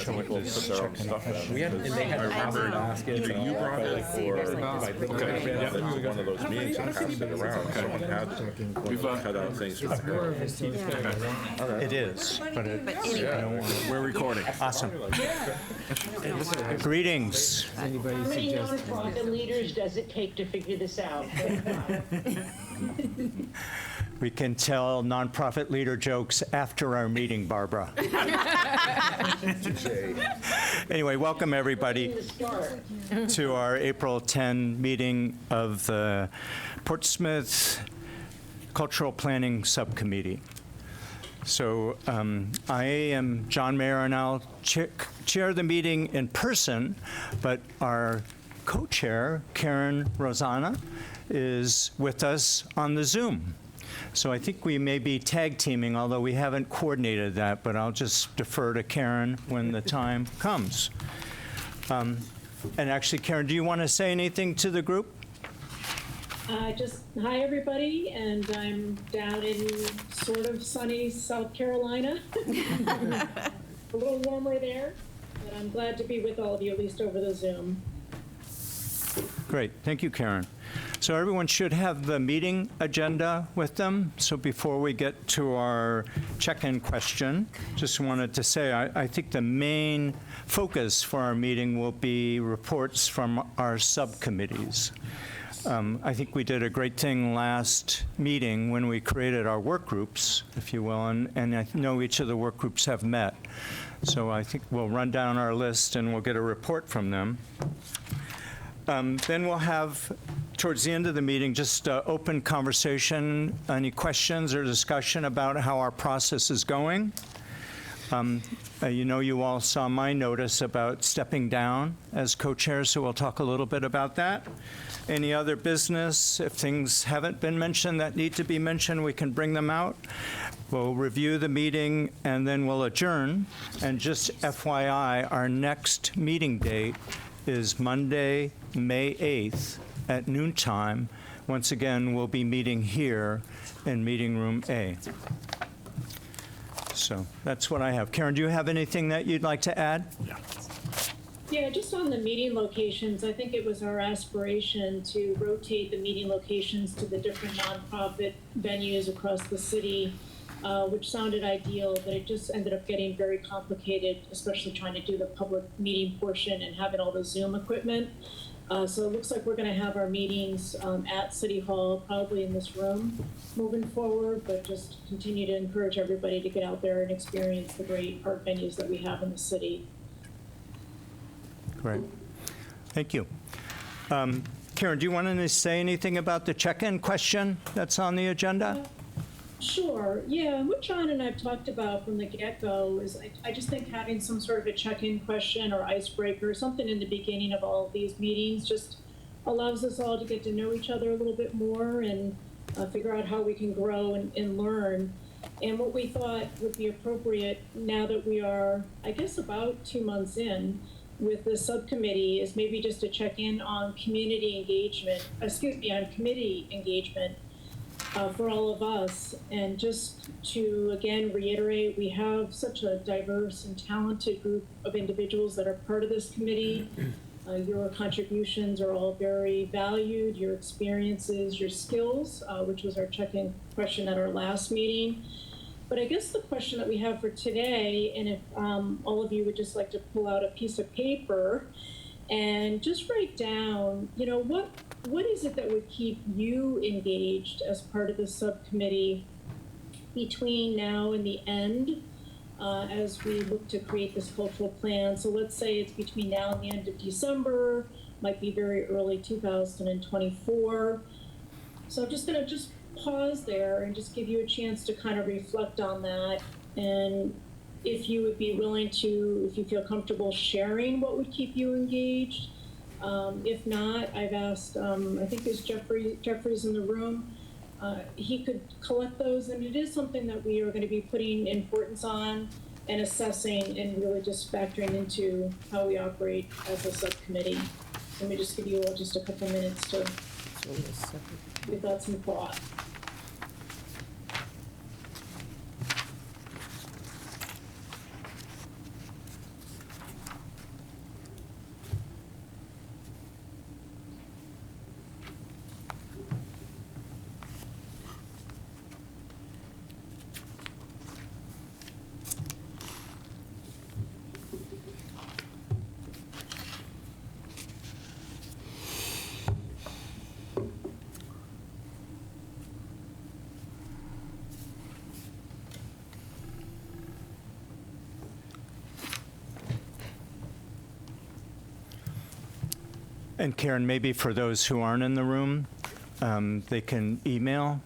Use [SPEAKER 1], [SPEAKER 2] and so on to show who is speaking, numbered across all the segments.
[SPEAKER 1] people put their own stuff in.
[SPEAKER 2] We had, and they had
[SPEAKER 1] I remember
[SPEAKER 2] either
[SPEAKER 1] you brought it or I think
[SPEAKER 2] Okay.
[SPEAKER 1] I've been to one of those meetings and passed it around. Someone had one of the cutout things.
[SPEAKER 3] It is, but
[SPEAKER 1] We're recording.
[SPEAKER 3] awesome. Greetings.
[SPEAKER 4] How many nonprofit leaders does it take to figure this out?
[SPEAKER 3] We can tell nonprofit leader jokes after our meeting, Barbara. Anyway, welcome everybody
[SPEAKER 4] The start.
[SPEAKER 3] to our April 10 meeting of the Portsmouth Cultural Planning Subcommittee. So I am John Mayer, and I'll chair the meeting in person, but our co-chair, Karen Rosanna, is with us on the Zoom. So I think we may be tag teaming, although we haven't coordinated that, but I'll just defer to Karen when the time comes. And actually, Karen, do you want to say anything to the group?
[SPEAKER 5] Just hi everybody, and I'm down in sort of sunny South Carolina. A little warmer there, but I'm glad to be with all of you, at least over the Zoom.
[SPEAKER 3] Great, thank you, Karen. So everyone should have the meeting agenda with them. So before we get to our check-in question, just wanted to say I think the main focus for our meeting will be reports from our subcommittees. I think we did a great thing last meeting when we created our work groups, if you will, and I know each of the work groups have met. So I think we'll run down our list and we'll get a report from them. Then we'll have, towards the end of the meeting, just open conversation, any questions or discussion about how our process is going. You know, you all saw my notice about stepping down as co-chair, so we'll talk a little bit about that. Any other business, if things haven't been mentioned that need to be mentioned, we can bring them out. We'll review the meeting and then we'll adjourn. And just FYI, our next meeting date is Monday, May 8th at noontime. Once again, we'll be meeting here in meeting room A. So that's what I have. Karen, do you have anything that you'd like to add?
[SPEAKER 5] Yeah, just on the meeting locations, I think it was our aspiration to rotate the meeting locations to the different nonprofit venues across the city, which sounded ideal, but it just ended up getting very complicated, especially trying to do the public meeting portion and having all the Zoom equipment. So it looks like we're going to have our meetings at City Hall, probably in this room, moving forward, but just continue to encourage everybody to get out there and experience the great art venues that we have in the city.
[SPEAKER 3] Great. Thank you. Karen, do you want to say anything about the check-in question that's on the agenda?
[SPEAKER 5] Sure. Yeah, what John and I've talked about from the get-go is I just think having some sort of a check-in question or icebreaker, something in the beginning of all of these meetings, just allows us all to get to know each other a little bit more and figure out how we can grow and learn. And what we thought would be appropriate now that we are, I guess, about 2 months in with the subcommittee is maybe just to check in on community engagement, on committee engagement for all of us. And just to, again, reiterate, we have such a diverse and talented group of individuals that are part of this committee. Your contributions are all very valued, your experiences, your skills, which was our check-in question at our last meeting. But I guess the question that we have for today, and if all of you would just like to pull out a piece of paper and just write down, you know, what is it that would keep you engaged as part of the subcommittee between now and the end as we look to create this cultural plan? So let's say it's between now and the end of December, might be very early 2024. So I'm just going to pause there and just give you a chance to kind of reflect on that. And if you would be willing to, if you feel comfortable sharing what would keep you engaged. If not, I've asked, I think there's Jeffrey's in the room. He could collect those, and it is something that we are going to be putting importance on and assessing and really just factoring into how we operate as a subcommittee. Let me just give you all just a couple minutes to give that some thought.
[SPEAKER 3] And Karen, maybe for those who aren't in the room, they can email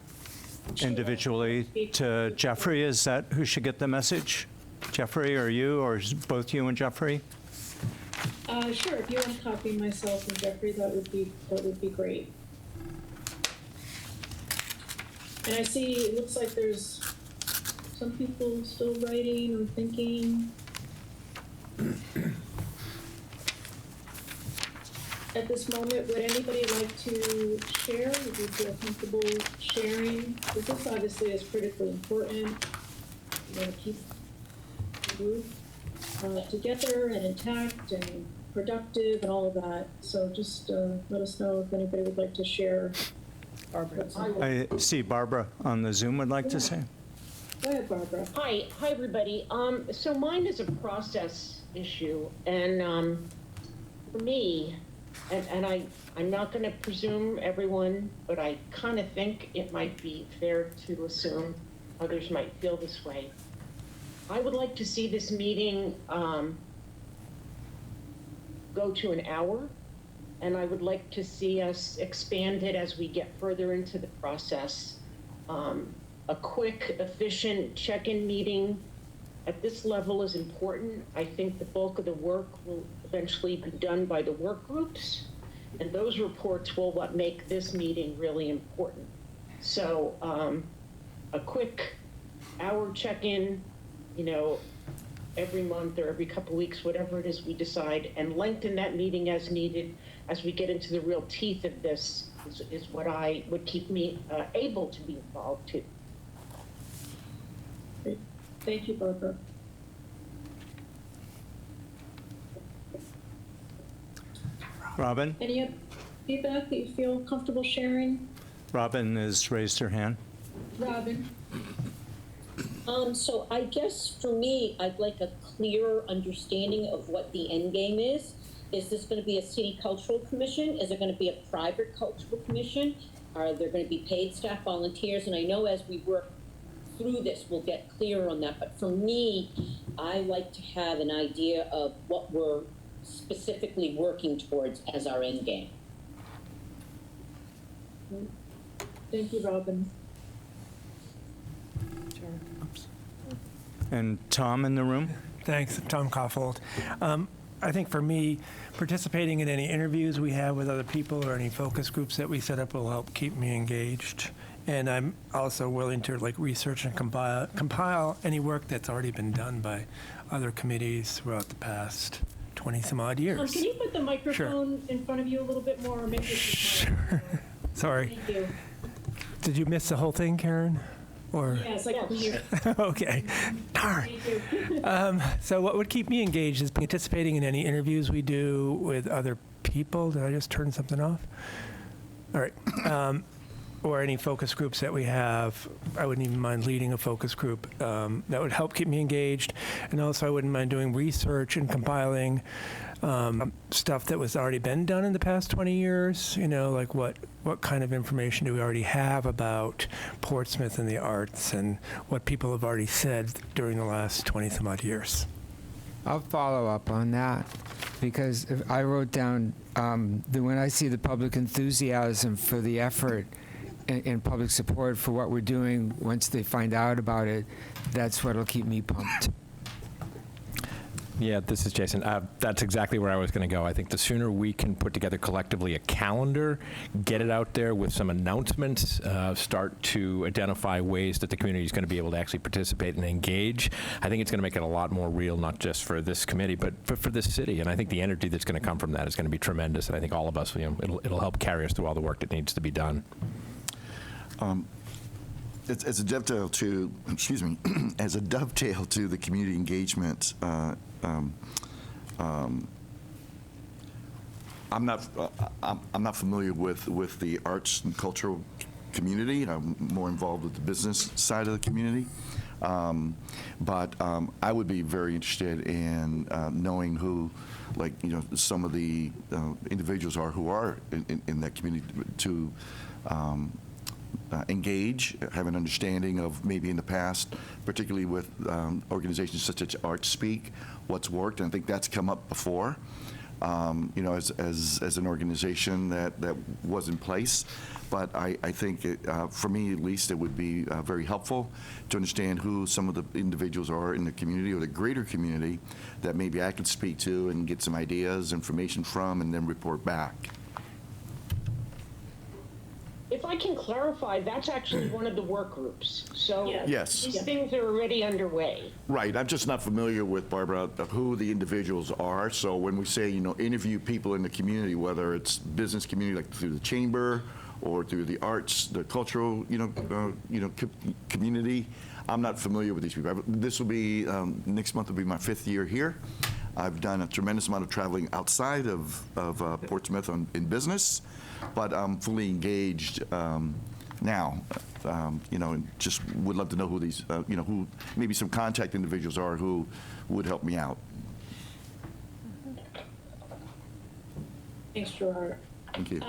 [SPEAKER 3] individually to Jeffrey. Is that who should get the message? Jeffrey or you, or both you and Jeffrey?
[SPEAKER 5] Sure, if you want to copy myself and Jeffrey, that would be great. And I see, it looks like there's some people still writing or thinking. At this moment, would anybody like to share? Would you feel comfortable sharing? Because this obviously is critically important. You want to keep the group together and intact and productive and all of that. So just let us know if anybody would like to share. Barbara.
[SPEAKER 3] I see Barbara on the Zoom would like to say.
[SPEAKER 5] Go ahead, Barbara.
[SPEAKER 4] Hi, everybody. So mine is a process issue, and for me, and I'm not going to presume everyone, but I kind of think it might be fair to assume others might feel this way. I would like to see this meeting go to an hour, and I would like to see us expand it as we get further into the process. A quick, efficient check-in meeting at this level is important. I think the bulk of the work will eventually be done by the work groups, and those reports will what make this meeting really important. So a quick hour check-in, every month or every couple weeks, whatever it is we decide, and lengthen that meeting as needed as we get into the real teeth of this is what I would keep me able to be involved too.
[SPEAKER 5] Great. Thank you, Barbara.
[SPEAKER 3] Robin?
[SPEAKER 5] Any other feedback that you feel comfortable sharing?
[SPEAKER 3] Robin has raised her hand.
[SPEAKER 5] Robin?
[SPEAKER 2] So I guess for me, I'd like a clearer understanding of what the end game is. Is this going to be a city cultural commission? Is it going to be a private cultural commission? Are there going to be paid staff, volunteers? And I know as we work through this, we'll get clearer on that. But for me, I like to have an idea of what we're specifically working towards as our end game.
[SPEAKER 5] Thank you, Robin.
[SPEAKER 3] And Tom in the room?
[SPEAKER 6] Thanks, Tom Koffold. I think for me, participating in any interviews we have with other people or any focus groups that we set up will help keep me engaged. And I'm also willing to research and compile any work that's already been done by other committees throughout the past 20 some odd years.
[SPEAKER 5] Can you put the microphone in front of you a little bit more, or make it
[SPEAKER 6] Sure. Sorry.
[SPEAKER 5] Thank you.
[SPEAKER 6] Did you miss the whole thing, Karen? Or
[SPEAKER 5] Yes, I can hear.
[SPEAKER 6] okay, darn.
[SPEAKER 5] Thank you.
[SPEAKER 6] So what would keep me engaged is participating in any interviews we do with other people. Did I just turn something off? All right. Or any focus groups that we have. I wouldn't even mind leading a focus group. That would help keep me engaged. And also I wouldn't mind doing research and compiling stuff that was already been done in the past 20 years. Like what kind of information do we already have about Portsmouth and the arts, and what people have already said during the last 20 some odd years.
[SPEAKER 7] I'll follow up on that, because if I wrote down that when I see the public enthusiasm for the effort and public support for what we're doing once they find out about it, that's what'll keep me pumped.
[SPEAKER 8] Yeah, this is Jason. That's exactly where I was going to go. I think the sooner we can put together collectively a calendar, get it out there with some announcements, start to identify ways that the community is going to be able to actually participate and engage, I think it's going to make it a lot more real, not just for this committee, but for this city. And I think the energy that's going to come from that is going to be tremendous. And I think all of us, it'll help carry us through all the work that needs to be done.
[SPEAKER 9] As a dovetail to, as a dovetail to the community engagement, I'm not familiar with the arts and cultural community. I'm more involved with the business side of the community. But I would be very interested in knowing who, some of the individuals are who are in that community to engage, have an understanding of maybe in the past, particularly with organizations such as ArtSpeak, what's worked, and I think that's come up before. you know, as an organization that was in place. But I think, for me at least, it would be very helpful to understand who some of the individuals are in the community or the greater community that maybe I could speak to and get some ideas, information from, and then report back.
[SPEAKER 4] If I can clarify, that's actually one of the work groups. So
[SPEAKER 9] Yes.
[SPEAKER 4] these things are already underway.
[SPEAKER 9] Right, I'm just not familiar with, Barbara, of who the individuals are. So when we say, you know, interview people in the community, whether it's business community, like through the chamber, or through the arts, the cultural, community, I'm not familiar with these people. This will be, next month will be my 5th year here. I've done a tremendous amount of traveling outside of Portsmouth in business, but I'm fully engaged now. And just would love to know who these, who maybe some contact individuals are who would help me out.
[SPEAKER 5] Thanks, Gerard.
[SPEAKER 9] Thank you.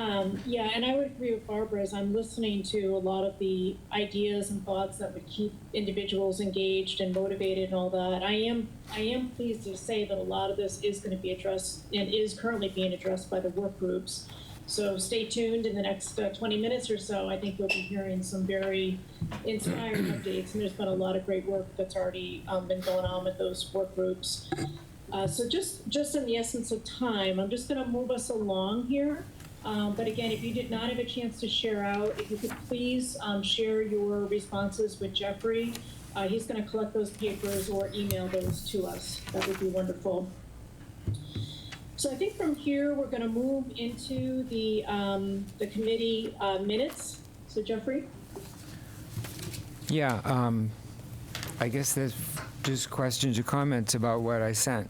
[SPEAKER 5] Yeah, and I would agree with Barbara as I'm listening to a lot of the ideas and thoughts that would keep individuals engaged and motivated and all that. I am pleased to say that a lot of this is going to be addressed and is currently being addressed by the work groups. So stay tuned in the next 20 minutes or so. I think you'll be hearing some very inspiring updates, and there's been a lot of great work that's already been going on with those work groups. So just in the essence of time, I'm just going to move us along here. But again, if you did not have a chance to share out, if you could please share your responses with Jeffrey. He's going to collect those papers or email those to us. That would be wonderful. So I think from here, we're going to move into the committee minutes. So Jeffrey?
[SPEAKER 7] Yeah, I guess there's just questions or comments about what I sent.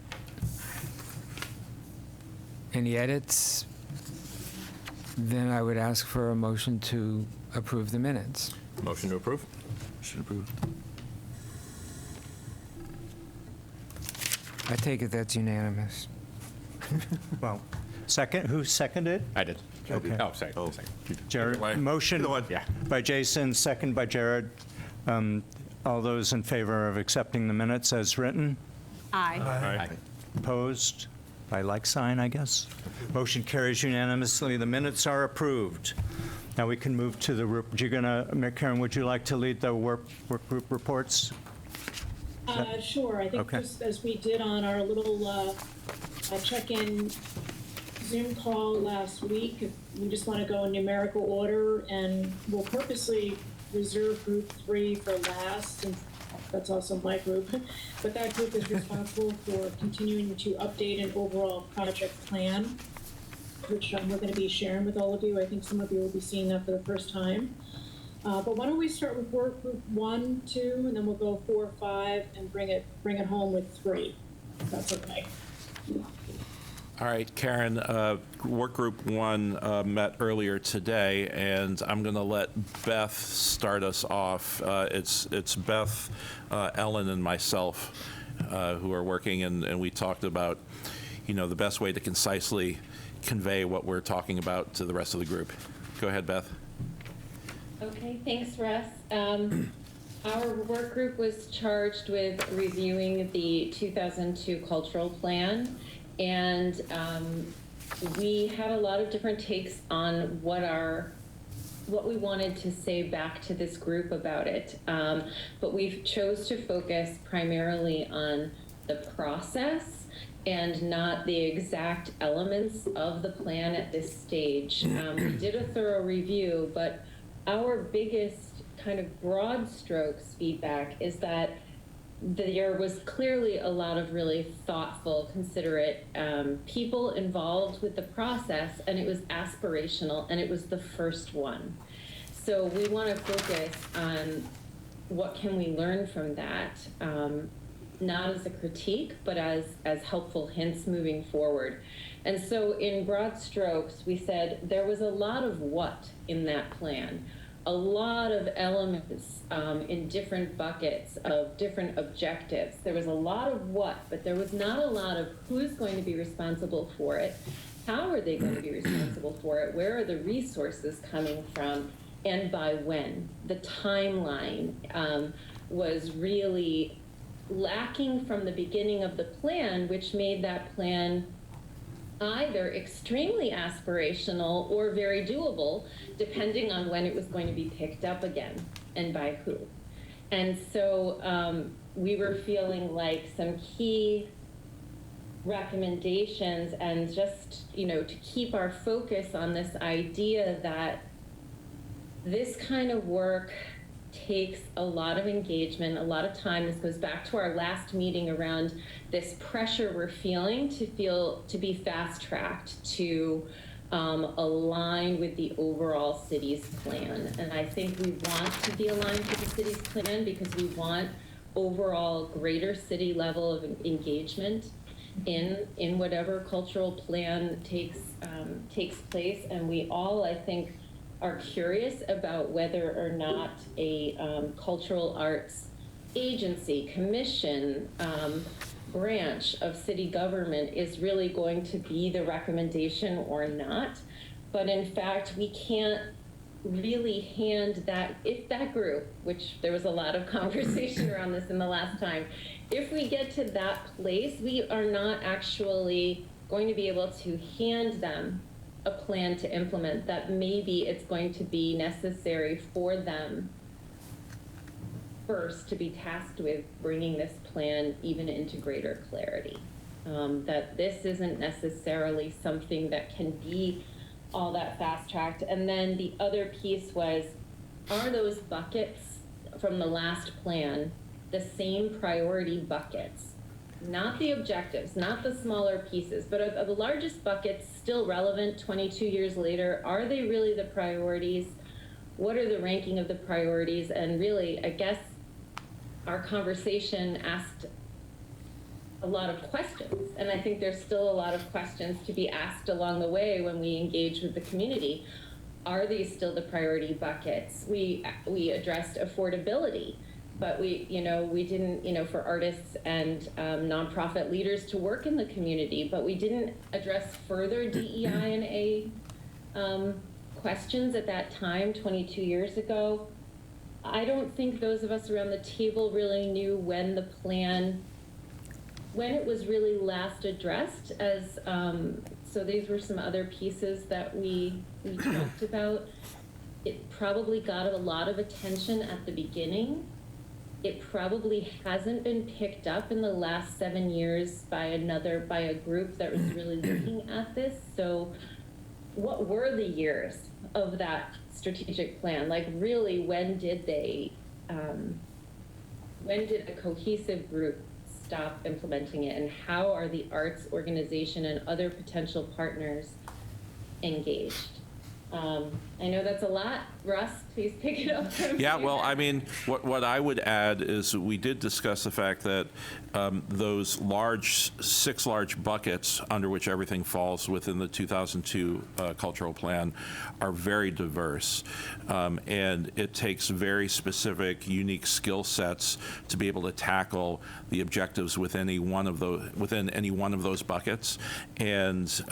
[SPEAKER 7] Any edits? Then I would ask for a motion to approve the minutes.
[SPEAKER 8] Motion to approve?
[SPEAKER 9] Should approve.
[SPEAKER 7] I take it that's unanimous.
[SPEAKER 3] Well, who seconded?
[SPEAKER 8] I did.
[SPEAKER 3] Okay.
[SPEAKER 8] Oh, sorry.
[SPEAKER 9] Oh.
[SPEAKER 8] Second.
[SPEAKER 3] Jared, motion
[SPEAKER 8] Yeah.
[SPEAKER 3] by Jason, second by Jared. All those in favor of accepting the minutes as written?
[SPEAKER 10] Aye.
[SPEAKER 8] Aye.
[SPEAKER 3] Opposed? By like sign, I guess. Motion carries unanimously. The minutes are approved. Now we can move to Karen, would you like to lead the work group reports?
[SPEAKER 5] Sure. I think
[SPEAKER 3] Okay.
[SPEAKER 5] just as we did on our little check-in Zoom call last week, we just want to go in numerical order, and we'll purposely reserve group 3 for last, and that's also my group. But that group is responsible for continuing to update an overall project plan, which we're going to be sharing with all of you. I think some of you will be seeing that for the first time. But why don't we start with work group 1, 2, and then we'll go 4, 5, and bring it home with 3, if that's okay.
[SPEAKER 1] All right, Karen, Work Group 1 met earlier today, and I'm going to let Beth start us off. It's Beth, Ellen, and myself who are working, and we talked about, the best way to concisely convey what we're talking about to the rest of the group. Go ahead, Beth.
[SPEAKER 10] Okay, thanks, Russ. Our work group was charged with reviewing the 2002 cultural plan, and we had a lot of different takes on what we wanted to say back to this group about it. But we've chose to focus primarily on the process and not the exact elements of the plan at this stage. We did a thorough review, but our biggest kind of broad strokes feedback is that there was clearly a lot of really thoughtful, considerate people involved with the process, and it was aspirational, and it was the first one. So we want to focus on what can we learn from that, not as a critique, but as helpful hints moving forward. And so in broad strokes, we said there was a lot of what in that plan. A lot of elements in different buckets of different objectives. There was a lot of what, but there was not a lot of who's going to be responsible for it, how are they going to be responsible for it, where are the resources coming from, and by when. The timeline was really lacking from the beginning of the plan, which made that plan either extremely aspirational or very doable, depending on when it was going to be picked up again and by who. And so we were feeling like some key recommendations, and just, you know, to keep our focus on this idea that this kind of work takes a lot of engagement, a lot of time. This goes back to our last meeting around this pressure we're feeling to be fast-tracked, to align with the overall city's plan. And I think we want to be aligned with the city's plan because we want overall greater city level of engagement in whatever cultural plan takes place. And we all, I think, are curious about whether or not a cultural arts agency, commission, branch of city government is really going to be the recommendation or not. But in fact, we can't really hand that, if that group, which there was a lot of conversation around this in the last time, if we get to that place, we are not actually going to be able to hand them a plan to implement. That maybe it's going to be necessary for them first to be tasked with bringing this plan even into greater clarity. That this isn't necessarily something that can be all that fast-tracked. And then the other piece was, are those buckets from the last plan the same priority buckets? Not the objectives, not the smaller pieces, but are the largest buckets still relevant 22 years later? Are they really the priorities? What are the ranking of the priorities? And really, I guess our conversation asked a lot of questions, and I think there's still a lot of questions to be asked along the way when we engage with the community. Are these still the priority buckets? We addressed affordability, but we didn't, for artists and nonprofit leaders to work in the community, but we didn't address further DEI and A questions at that time, 22 years ago. I don't think those of us around the table really knew when the plan, when it was really last addressed, as so these were some other pieces that we talked about. It probably got a lot of attention at the beginning. It probably hasn't been picked up in the last 7 years by a group that was really looking at this. So what were the years of that strategic plan? Like, really, when did a cohesive group stop implementing it, and how are the arts organization and other potential partners engaged? I know that's a lot. Russ, please pick it up from
[SPEAKER 1] Yeah,
[SPEAKER 10] here.
[SPEAKER 1] well, I mean, what I would add is we did discuss the fact that those six large buckets under which everything falls within the 2002 cultural plan are very diverse, and it takes very specific, unique skill sets to be able to tackle the objectives within any one of those buckets, and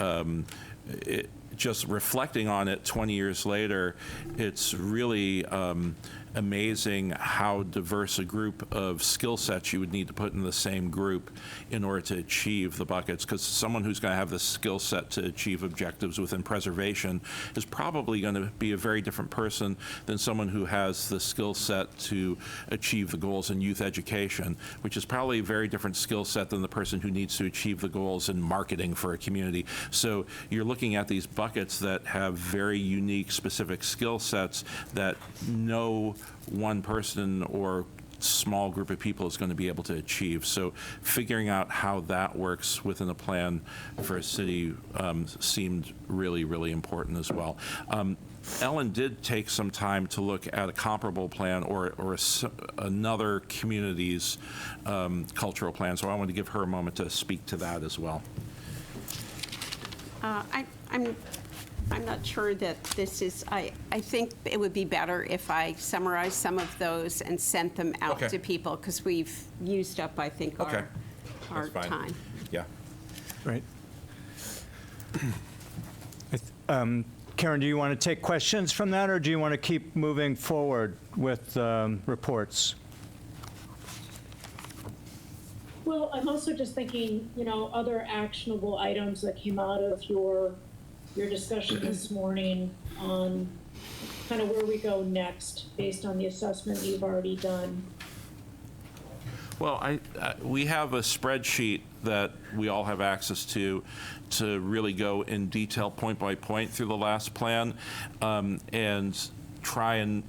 [SPEAKER 1] just reflecting on it 20 years later, it's really amazing how diverse a group of skill sets you would need to put in the same group in order to achieve the buckets. Because someone who's going to have the skill set to achieve objectives within preservation is probably going to be a very different person than someone who has the skill set to achieve the goals in youth education, which is probably a very different skill set than the person who needs to achieve the goals in marketing for a community. So you're looking at these buckets that have very unique, specific skill sets that no one person or small group of people is going to be able to achieve. So figuring out how that works within a plan for a city seemed really, really important as well. Ellen did take some time to look at a comparable plan or another community's cultural plan, so I want to give her a moment to speak to that as well.
[SPEAKER 11] I'm not sure that this is, I think it would be better if I summarized some of those and sent them out
[SPEAKER 1] Okay.
[SPEAKER 11] to people, because we've used up, I think,
[SPEAKER 1] Okay.
[SPEAKER 11] our
[SPEAKER 1] That's fine.
[SPEAKER 11] time.
[SPEAKER 1] Yeah.
[SPEAKER 3] Right. Karen, do you want to take questions from that, or do you want to keep moving forward with reports?
[SPEAKER 5] Well, I'm also just thinking, other actionable items that came out of your discussion this morning on kind of where we go next based on the assessment you've already done.
[SPEAKER 1] Well, we have a spreadsheet that we all have access to really go in detail, point by point, through the last plan, and try and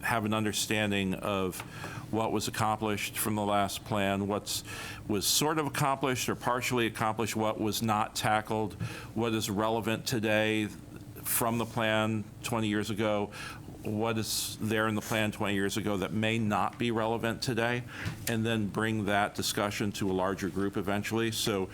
[SPEAKER 1] have an understanding of what was accomplished from the last plan, what was sort of accomplished or partially accomplished, what was not tackled, what is relevant today from the plan 20 years ago, what is there in the plan 20 years ago that may not be relevant today, and then bring that discussion to a larger group eventually. So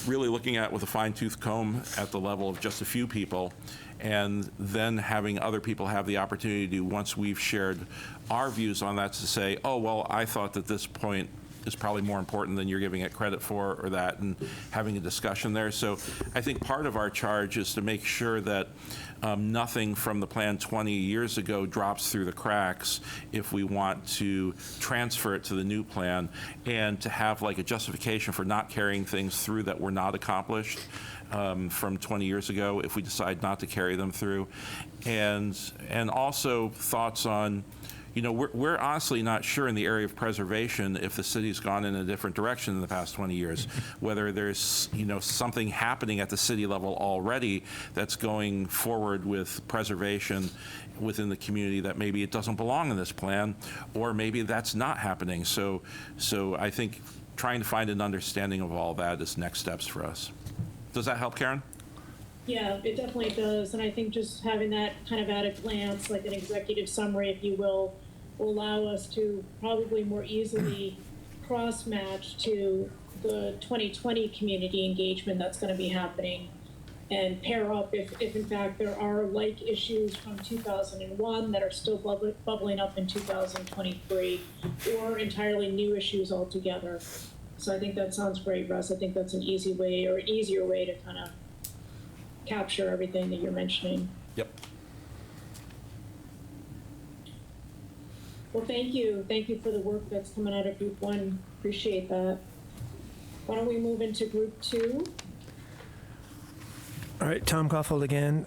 [SPEAKER 1] really looking at it with a fine-tooth comb at the level of just a few people, and then having other people have the opportunity to, once we've shared our views on that, to say, oh, well, I thought that this point is probably more important than you're giving it credit for, or that, and having a discussion there. So I think part of our charge is to make sure that nothing from the plan 20 years ago drops through the cracks if we want to transfer it to the new plan, and to have like a justification for not carrying things through that were not accomplished from 20 years ago if we decide not to carry them through. And also thoughts on, we're honestly not sure in the area of preservation if the city's gone in a different direction in the past 20 years, whether there's, something happening at the city level already that's going forward with preservation within the community that maybe it doesn't belong in this plan, or maybe that's not happening. So I think trying to find an understanding of all that is next steps for us. Does that help, Karen?
[SPEAKER 5] Yeah, it definitely does. And I think just having that kind of at a glance, like an executive summary, if you will allow us to probably more easily cross-match to the 2020 community engagement that's going to be happening, and pair up if in fact there are like issues from 2001 that are still bubbling up in 2023, or entirely new issues altogether. So I think that sounds great, Russ. I think that's an easy way, or an easier way, to kind of capture everything that you're mentioning.
[SPEAKER 1] Yep.
[SPEAKER 5] Well, thank you. Thank you for the work that's coming out of Group 1. Appreciate that. Why don't we move into Group 2?
[SPEAKER 6] All right, Tom Kaufhold again.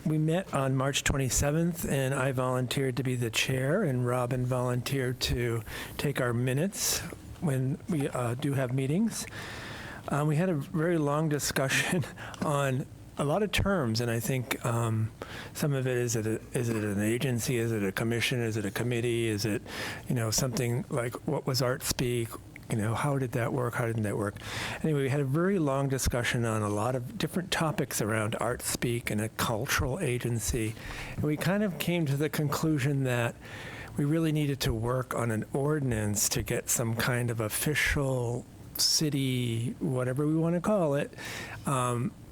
[SPEAKER 6] We met on March 27th, and I volunteered to be the chair, and Robin volunteered to take our minutes when we do have meetings. We had a very long discussion on a lot of terms, and I think some of it is it an agency, is it a commission, is it a committee, is it something like what was Art Speak, how did that work, how didn't that work? Anyway, we had a very long discussion on a lot of different topics around Art Speak and a cultural agency, and we kind of came to the conclusion that we really needed to work on an ordinance to get some kind of official city, whatever we want to call it,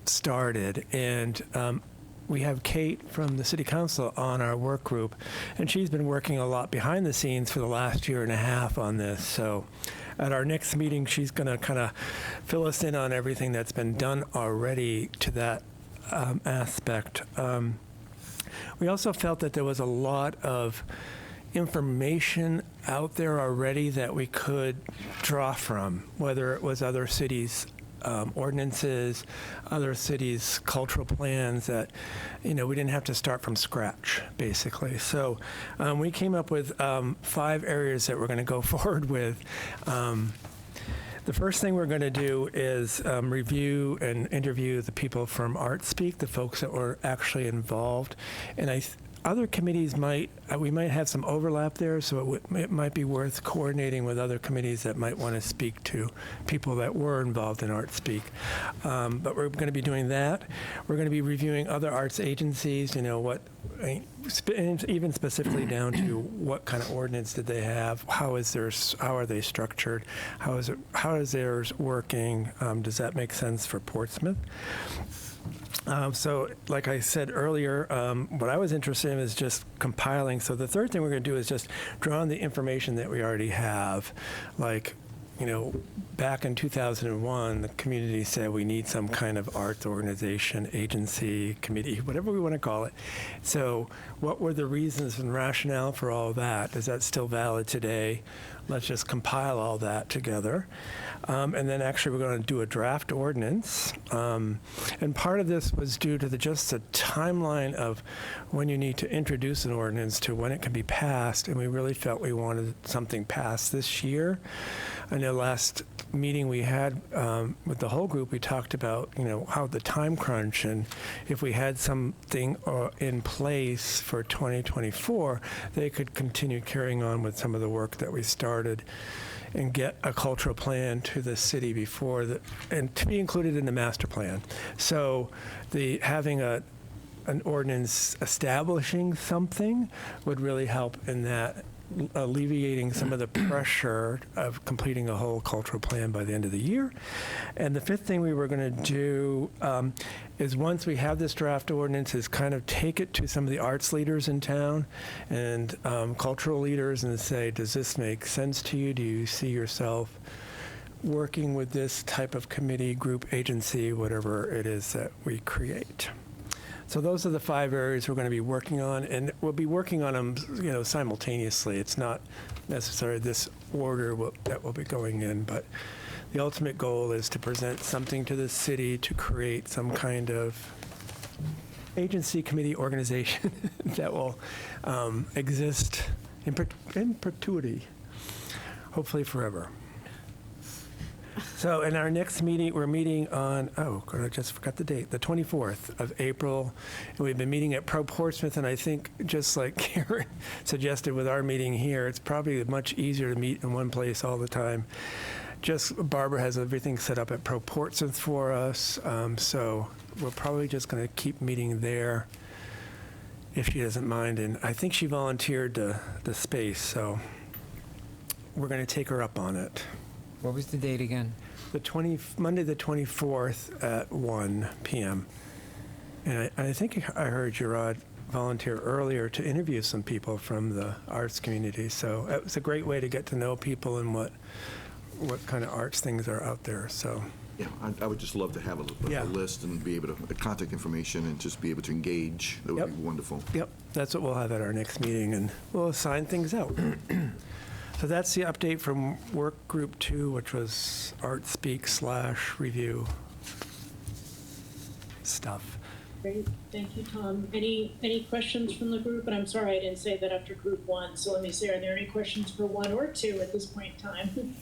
[SPEAKER 6] started. And we have Kate from the City Council on our work group, and she's been working a lot behind the scenes for the last year and a half on this. So at our next meeting, she's going to kind of fill us in on everything that's been done already to that aspect. We also felt that there was a lot of information out there already that we could draw from, whether it was other cities' ordinances, other cities' cultural plans, that we didn't have to start from scratch, basically. So we came up with 5 areas that we're going to go forward with. The first thing we're going to do is review and interview the people from Art Speak, the folks that were actually involved, and other committees we might have some overlap there, so it might be worth coordinating with other committees that might want to speak to people that were involved in Art Speak. But we're going to be doing that. We're going to be reviewing other arts agencies, even specifically down to what kind of ordinance did they have, how are they structured, how is theirs working, does that make sense for Portsmouth? So like I said earlier, what I was interested in is just compiling. So the third thing we're going to do is just draw on the information that we already have, like, back in 2001, the community said we need some kind of arts organization, agency, committee, whatever we want to call it. So what were the reasons and rationale for all of that? Is that still valid today? Let's just compile all that together. And then actually we're going to do a draft ordinance. And part of this was due to just the timeline of when you need to introduce an ordinance to when it can be passed. And we really felt we wanted something passed this year. I know last meeting we had with the whole group, we talked about, how the time crunch, and if we had something in place for 2024, they could continue carrying on with some of the work that we started and get a cultural plan to the city and to be included in the master plan. So having an ordinance establishing something would really help in that, alleviating some of the pressure of completing a whole cultural plan by the end of the year. And the fifth thing we were going to do is, once we have this draft ordinance, is kind of take it to some of the arts leaders in town and cultural leaders and say, does this make sense to you? Do you see yourself working with this type of committee, group, agency, whatever it is that we create? So those are the 5 areas we're going to be working on, and we'll be working on them, simultaneously. It's not necessarily this order that will be going in, but the ultimate goal is to present something to the city to create some kind of agency, committee, organization that will exist in perpetuity, hopefully forever. So in our next meeting, we're meeting on, I just forgot the date, the 24th of April. And we've been meeting at Pro Portsmouth, and I think, just like Karen suggested with our meeting here, it's probably much easier to meet in one place all the time. Barbara has everything set up at Pro Portsmouth for us, so we're probably just going to keep meeting there if she doesn't mind. And I think she volunteered the space, so we're going to take her up on it.
[SPEAKER 7] What was the date again?
[SPEAKER 6] Monday the 24th at 1 p.m. And I think I heard Gerard volunteer earlier to interview some people from the arts community. So it was a great way to get to know people and what kind of arts things are out there. So
[SPEAKER 9] Yeah, I would just love to have a list and be able to, contact information and just be able to engage. That would be wonderful.
[SPEAKER 6] Yep, that's what we'll have at our next meeting, and we'll assign things out. So that's the update from Work Group 2, which was Art Speak / review stuff.
[SPEAKER 5] Great, thank you, Tom. Any questions from the group? And I'm sorry I didn't say that after Group 1, so let me say, are there any questions for 1 or 2 at this point in time?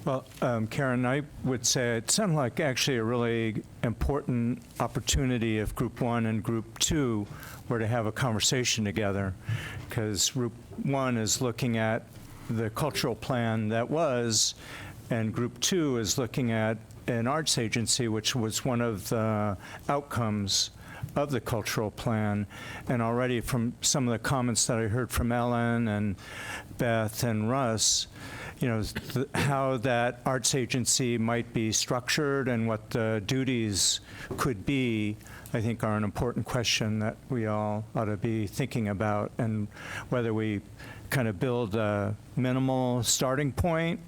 [SPEAKER 3] Well, Karen, I would say it sounded like actually a really important opportunity if Group 1 and Group 2 were to have a conversation together, because Group 1 is looking at the cultural plan that was, and Group 2 is looking at an arts agency, which was one of the outcomes of the cultural plan. And already from some of the comments that I heard from Ellen and Beth and Russ, how that arts agency might be structured and what the duties could be, I think are an important question that we all ought to be thinking about, and whether we kind of build a minimal starting point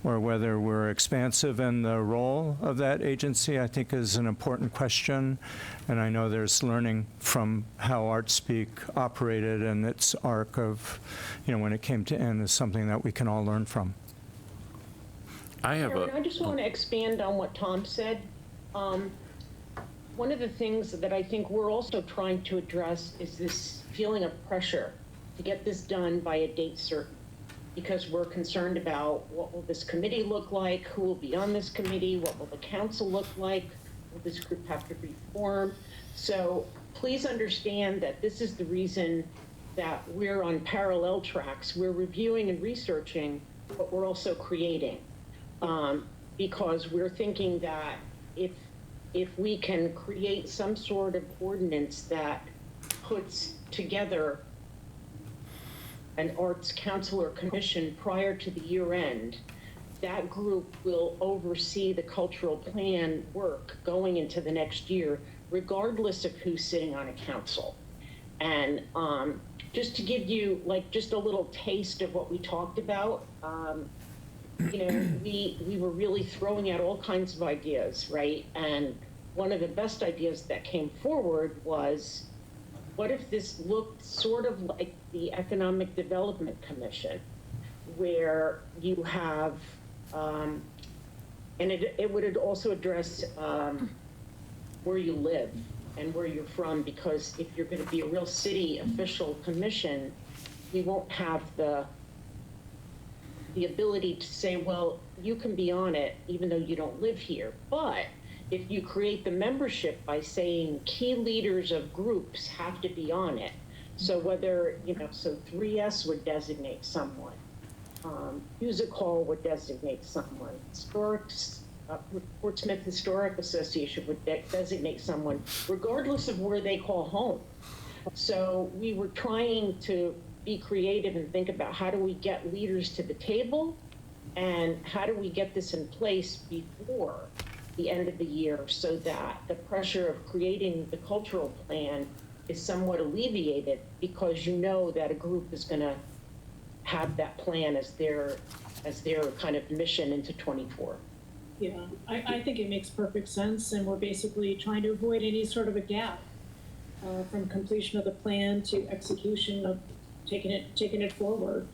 [SPEAKER 3] or whether we're expansive in the role of that agency, I think is an important question. And I know there's learning from how ArtSpeak operated and its arc of, when it came to end, is something that we can all learn from.
[SPEAKER 4] Karen, I just want to expand on what Tom said. One of the things that I think we're also trying to address is this feeling of pressure to get this done by a date certain, because we're concerned about what will this committee look like, who will be on this committee, what will the council look like, will this group have to reform? So please understand that this is the reason that we're on parallel tracks. We're reviewing and researching, but we're also creating. Because we're thinking that if we can create some sort of ordinance that puts together an arts council or commission prior to the year end, that group will oversee the cultural plan work going into the next year, regardless of who's sitting on a council. And just to give you like just a little taste of what we talked about, we were really throwing out all kinds of ideas, right? And one of the best ideas that came forward was, what if this looked sort of like the Economic Development Commission, where you have, and it would also address where you live and where you're from, because if you're going to be a real city official commission, we won't have the ability to say, well, you can be on it even though you don't live here. But if you create the membership by saying key leaders of groups have to be on it, so whether, so 3S would designate someone, Music Hall would designate someone, Portsmouth Historic Association would designate someone, regardless of where they call home. So we were trying to be creative and think about, how do we get leaders to the table, and how do we get this in place before the end of the year, so that the pressure of creating the cultural plan is somewhat alleviated, because you know that a group is going to have that plan as their kind of mission into 24.
[SPEAKER 5] Yeah, I think it makes perfect sense, and we're basically trying to avoid any sort of a gap from completion of the plan to execution of taking it forward.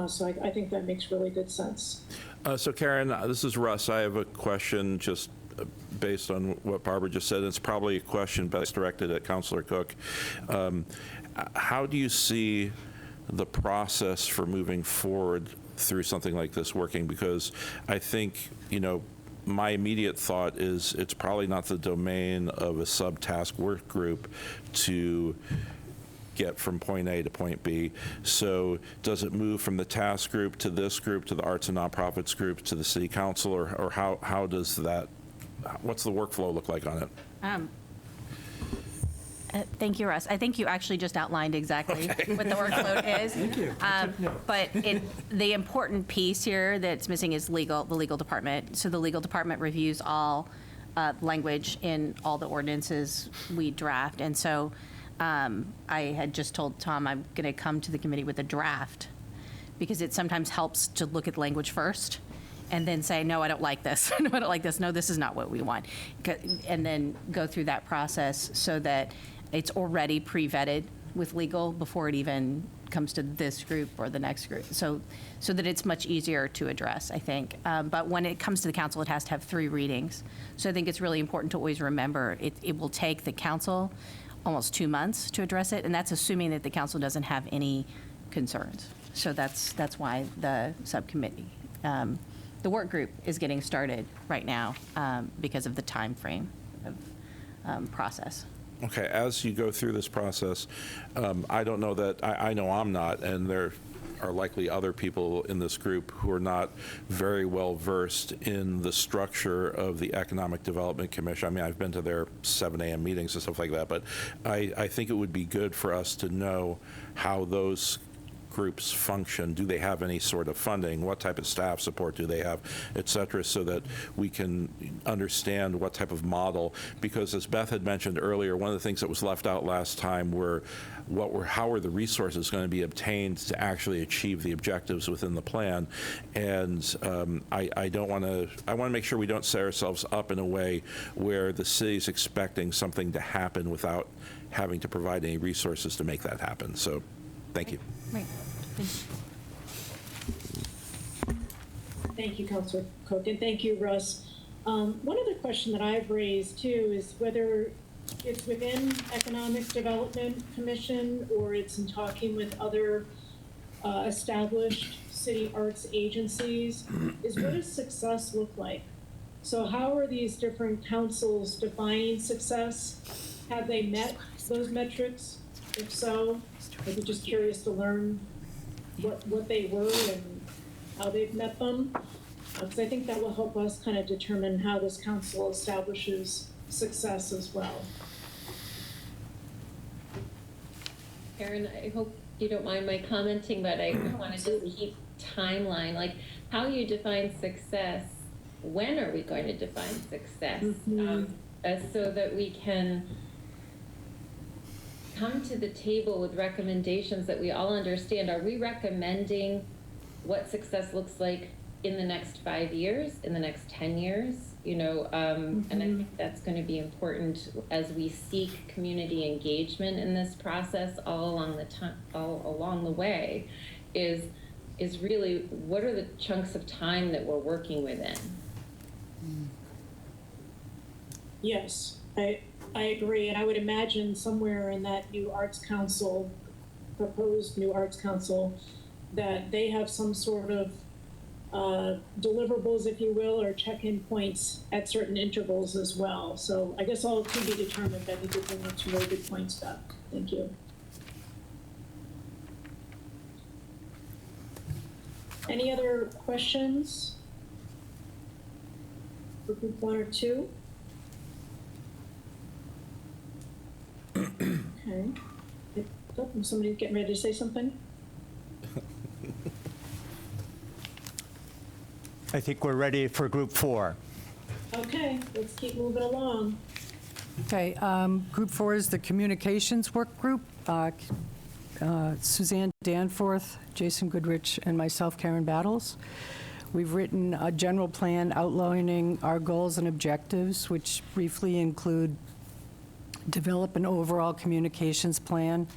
[SPEAKER 5] So I think that makes really good sense.
[SPEAKER 1] So Karen, this is Russ. I have a question just based on what Barbara just said. It's probably a question best directed at Councilor Cook. How do you see the process for moving forward through something like this working? Because I think, my immediate thought is it's probably not the domain of a subtask work group to get from point A to point B. So does it move from the task group to this group, to the arts and nonprofits group, to the city council, or how does that, what's the workflow look like on it?
[SPEAKER 12] Thank you, Russ. I think you actually just outlined exactly what the workload is.
[SPEAKER 6] Thank you.
[SPEAKER 12] But the important piece here that's missing is the legal department. So the legal department reviews all language in all the ordinances we draft. And so I had just told Tom I'm going to come to the committee with a draft, because it sometimes helps to look at language first and then say, no, I don't like this. No, I don't like this. No, this is not what we want. And then go through that process so that it's already pre-vetted with legal before it even comes to this group or the next group, so that it's much easier to address, I think. But when it comes to the council, it has to have 3 readings. So I think it's really important to always remember it will take the council almost 2 months to address it, and that's assuming that the council doesn't have any concerns. So that's why the subcommittee, the work group is getting started right now because of the time frame of process.
[SPEAKER 1] Okay, as you go through this process, I don't know that, I know I'm not, and there are likely other people in this group who are not very well versed in the structure of the Economic Development Commission. I mean, I've been to their 7 a.m. meetings and stuff like that, but I think it would be good for us to know how those groups function. Do they have any sort of funding? What type of staff support do they have, et cetera, so that we can understand what type of model, because as Beth had mentioned earlier, one of the things that was left out last time were how are the resources going to be obtained to actually achieve the objectives within the plan. And I want to make sure we don't set ourselves up in a way where the city's expecting something to happen without having to provide any resources to make that happen. So thank you.
[SPEAKER 12] Right.
[SPEAKER 5] Thank you, Councilor Cook, and thank you, Russ. One other question that I've raised too is whether it's within Economic Development Commission or it's in talking with other established city arts agencies, is what does success look like? So how are these different councils defining success? Have they met those metrics? If so, I'd be just curious to learn what they were and how they've met them, because I think that will help us kind of determine how this council establishes success as well.
[SPEAKER 10] Erin, I hope you don't mind my commenting, but I want to just keep timeline, like how you define success. When are we going to define success? So that we can come to the table with recommendations that we all understand. Are we recommending what success looks like in the next 5 years, in the next 10 years? You know, and I think that's going to be important as we seek community engagement in this process all along the way. Is really, what are the chunks of time that we're working within?
[SPEAKER 5] Yes, I agree, and I would imagine somewhere in that new Arts Council, proposed new Arts Council, that they have some sort of deliverables, if you will, or check-in points at certain intervals as well. So I guess all to be determined. I think you're bringing up some really good points, Beth. Thank you. Any other questions for group 1 or 2? Okay. Oh, somebody getting ready to say something?
[SPEAKER 3] I think we're ready for group 4.
[SPEAKER 5] Okay, let's keep moving along.
[SPEAKER 13] Okay, Group 4 is the Communications Work Group. Suzanne Danforth, Jason Goodrich, and myself, Karen Battles. We've written a general plan outlining our goals and objectives, which briefly include develop an overall communications plan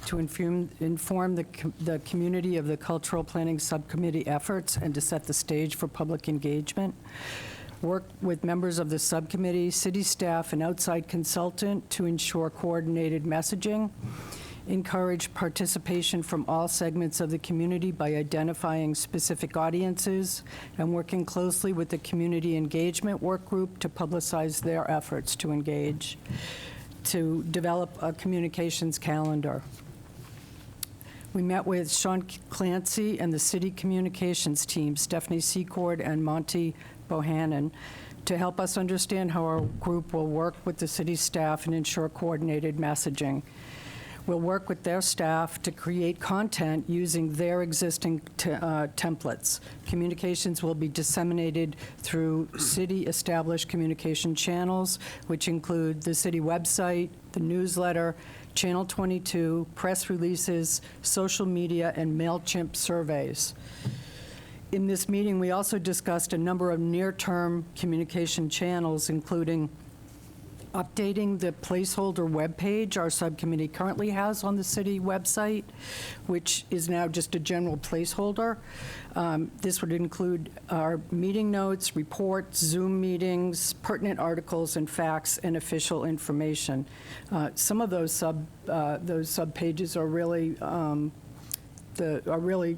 [SPEAKER 13] to inform the community of the cultural planning subcommittee efforts and to set the stage for public engagement. Work with members of the subcommittee, city staff, and outside consultant to ensure coordinated messaging. Encourage participation from all segments of the community by identifying specific audiences and working closely with the community engagement work group to publicize their efforts to engage. To develop a communications calendar. We met with Sean Clancy and the city communications team, Stephanie Secord and Monty Bohannon, to help us understand how our group will work with the city staff and ensure coordinated messaging. We'll work with their staff to create content using their existing templates. Communications will be disseminated through city-established communication channels, which include the city website, the newsletter, Channel 22, press releases, social media, and MailChimp surveys. In this meeting, we also discussed a number of near-term communication channels, including updating the placeholder webpage our subcommittee currently has on the city website, which is now just a general placeholder. This would include our meeting notes, reports, Zoom meetings, pertinent articles and facts, and official information. Some of those sub-pages are really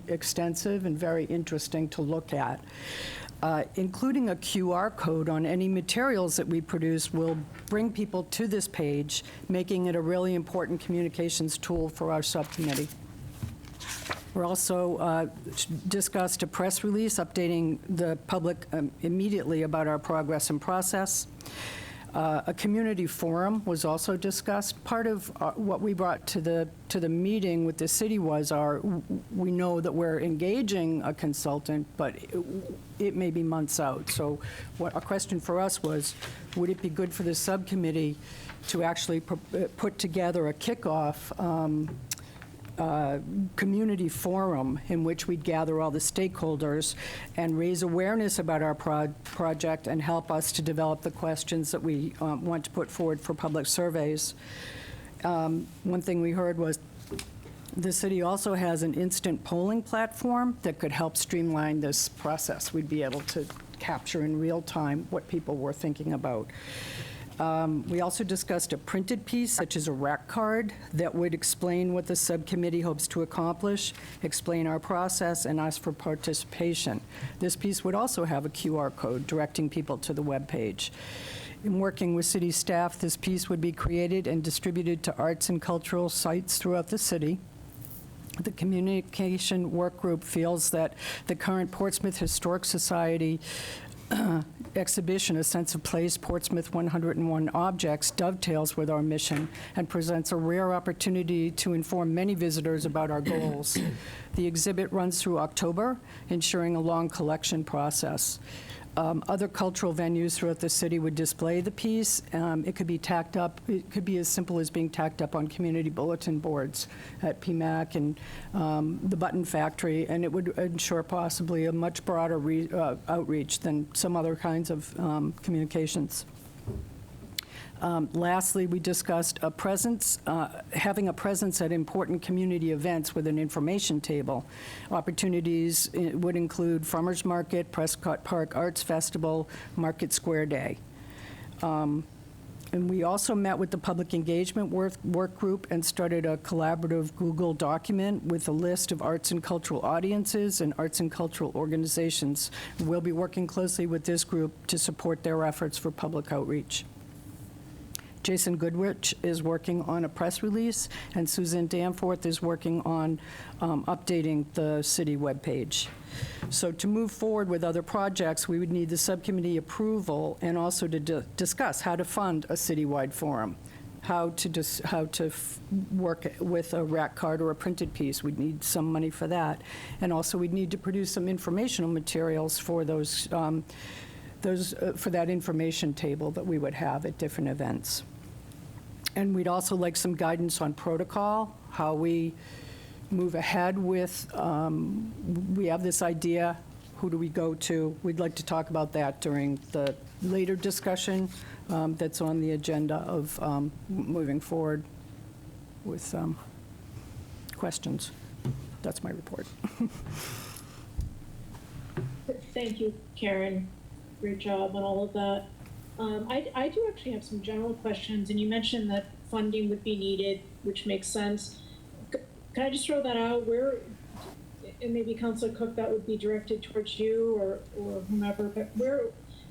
[SPEAKER 13] extensive and very interesting to look at. Including a QR code on any materials that we produce will bring people to this page, making it a really important communications tool for our subcommittee. We're also discussed a press release updating the public immediately about our progress and process. A community forum was also discussed. Part of what we brought to the meeting with the city was we know that we're engaging a consultant, but it may be months out. So a question for us was, would it be good for the subcommittee to actually put together a kickoff community forum in which we'd gather all the stakeholders and raise awareness about our project and help us to develop the questions that we want to put forward for public surveys. One thing we heard was the city also has an instant polling platform that could help streamline this process. We'd be able to capture in real time what people were thinking about. We also discussed a printed piece, such as a rack card, that would explain what the subcommittee hopes to accomplish, explain our process, and ask for participation. This piece would also have a QR code directing people to the webpage. In working with city staff, this piece would be created and distributed to arts and cultural sites throughout the city. The communication work group feels that the current Portsmouth Historic Society exhibition, A Sense of Place, Portsmouth 101 Objects, dovetails with our mission and presents a rare opportunity to inform many visitors about our goals. The exhibit runs through October, ensuring a long collection process. other cultural venues throughout the city would display the piece. It could be tacked up, it could be as simple as being tacked up on community bulletin boards at PMAC and the Button Factory, and it would ensure possibly a much broader outreach than some other kinds of communications. Lastly, we discussed a presence, having a presence at important community events with an information table. Opportunities would include Farmers Market, Prescott Park Arts Festival, Market Square Day. And we also met with the Public Engagement Work Group and started a collaborative Google document with a list of arts and cultural audiences and arts and cultural organizations. We'll be working closely with this group to support their efforts for public outreach. Jason Goodrich is working on a press release, and Susan Danforth is working on updating the city webpage. So to move forward with other projects, we would need the subcommittee approval and also to discuss how to fund a citywide forum, how to work with a rack card or a printed piece. We'd need some money for that. And also we'd need to produce some informational materials for those for that information table that we would have at different events. And we'd also like some guidance on protocol, how we move ahead with, we have this idea, who do we go to? We'd like to talk about that during the later discussion that's on the agenda of moving forward with questions. That's my report.
[SPEAKER 5] Thank you, Karen. Great job on all of that. I do actually have some general questions, and you mentioned that funding would be needed, which makes sense. Can I just throw that out? Where, and maybe Councilor Cook, that would be directed towards you or whomever, but where,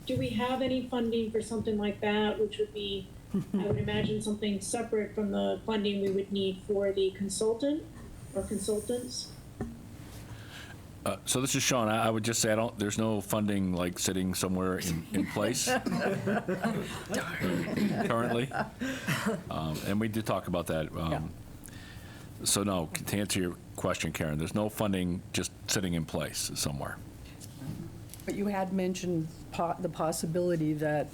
[SPEAKER 5] do we have any funding for something like that, which would be, I would imagine, something separate from the funding we would need for the consultant or consultants?
[SPEAKER 14] So this is Sean. I would just say there's no funding like sitting somewhere in place currently. And we did talk about that. So no, to answer your question, Karen, there's no funding just sitting in place somewhere.
[SPEAKER 13] But you had mentioned the possibility that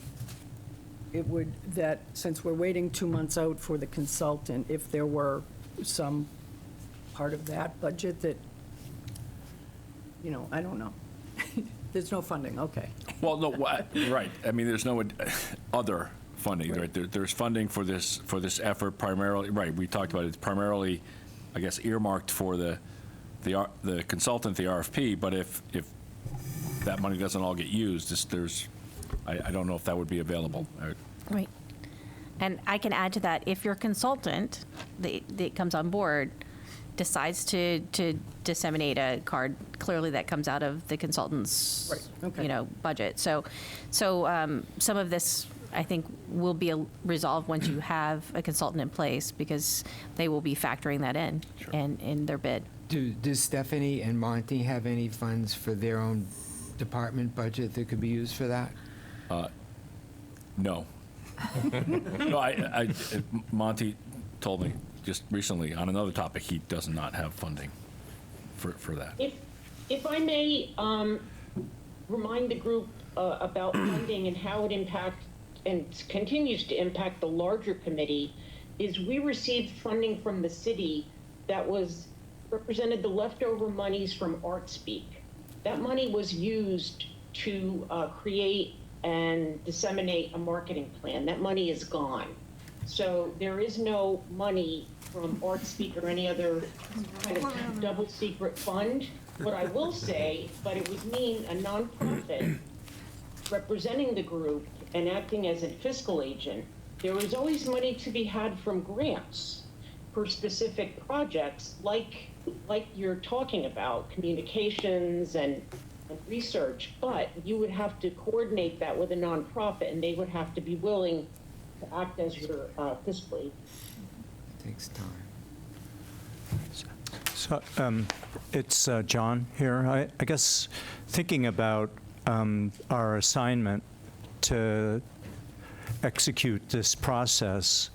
[SPEAKER 13] that since we're waiting 2 months out for the consultant, if there were some part of that budget that, I don't know. There's no funding, okay.
[SPEAKER 14] Well, no, right. I mean, there's no other funding, right? There's funding for this effort primarily, right, we talked about it, it's primarily, I guess, earmarked for the consultant, the RFP, but if that money doesn't all get used, I don't know if that would be available.
[SPEAKER 12] Right. And I can add to that, if your consultant that comes on board decides to disseminate a card, clearly that comes out of the consultant's,
[SPEAKER 13] right. Okay.
[SPEAKER 12] Budget. So some of this, I think, will be resolved once you have a consultant in place, because they will be factoring that in in their bid.
[SPEAKER 7] Does Stephanie and Monty have any funds for their own department budget that could be used for that?
[SPEAKER 14] No. No, Monty told me just recently on another topic, he does not have funding for that.
[SPEAKER 4] If I may remind the group about funding and how it impacts and continues to impact the larger committee, is we received funding from the city that represented the leftover monies from ArtSpeak. That money was used to create and disseminate a marketing plan. That money is gone. So there is no money from ArtSpeak or any other kind of double secret fund. What I will say, but it would mean a nonprofit representing the group and acting as a fiscal agent, there is always money to be had from grants for specific projects like you're talking about, communications and research, but you would have to coordinate that with a nonprofit, and they would have to be willing to act as your fiscal agent.
[SPEAKER 7] Takes time.
[SPEAKER 3] So it's John here. I guess thinking about our assignment to execute this process,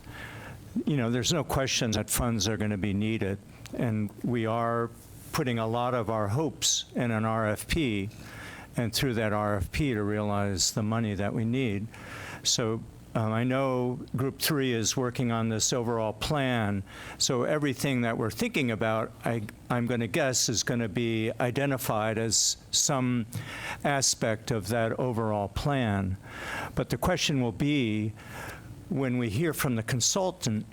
[SPEAKER 3] there's no question that funds are going to be needed, and we are putting a lot of our hopes in an RFP, and through that RFP to realize the money that we need. So I know Group 3 is working on this overall plan, so everything that we're thinking about, I'm going to guess, is going to be identified as some aspect of that overall plan. But the question will be, when we hear from the consultant,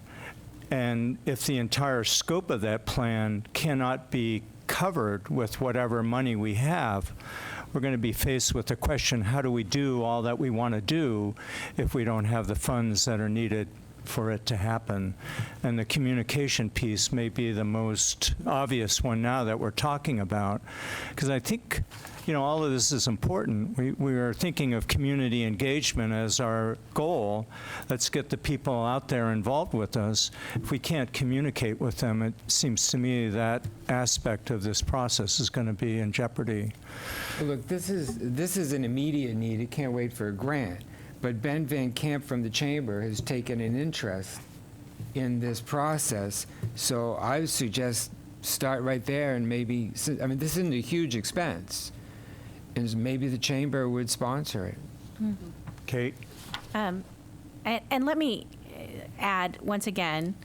[SPEAKER 3] and if the entire scope of that plan cannot be covered with whatever money we have, we're going to be faced with the question, how do we do all that we want to do if we don't have the funds that are needed for it to happen? And the communication piece may be the most obvious one now that we're talking about, because I think, you know, all of this is important. We are thinking of community engagement as our goal. Let's get the people out there involved with us. If we can't communicate with them, it seems to me that aspect of this process is going to be in jeopardy.
[SPEAKER 7] Look, this is an immediate need. It can't wait for a grant. But Ben Van Camp from the Chamber has taken an interest in this process. So I would suggest start right there and maybe, I mean, this isn't a huge expense. And maybe the Chamber would sponsor it.
[SPEAKER 3] Kate?
[SPEAKER 12] And let me add, once again,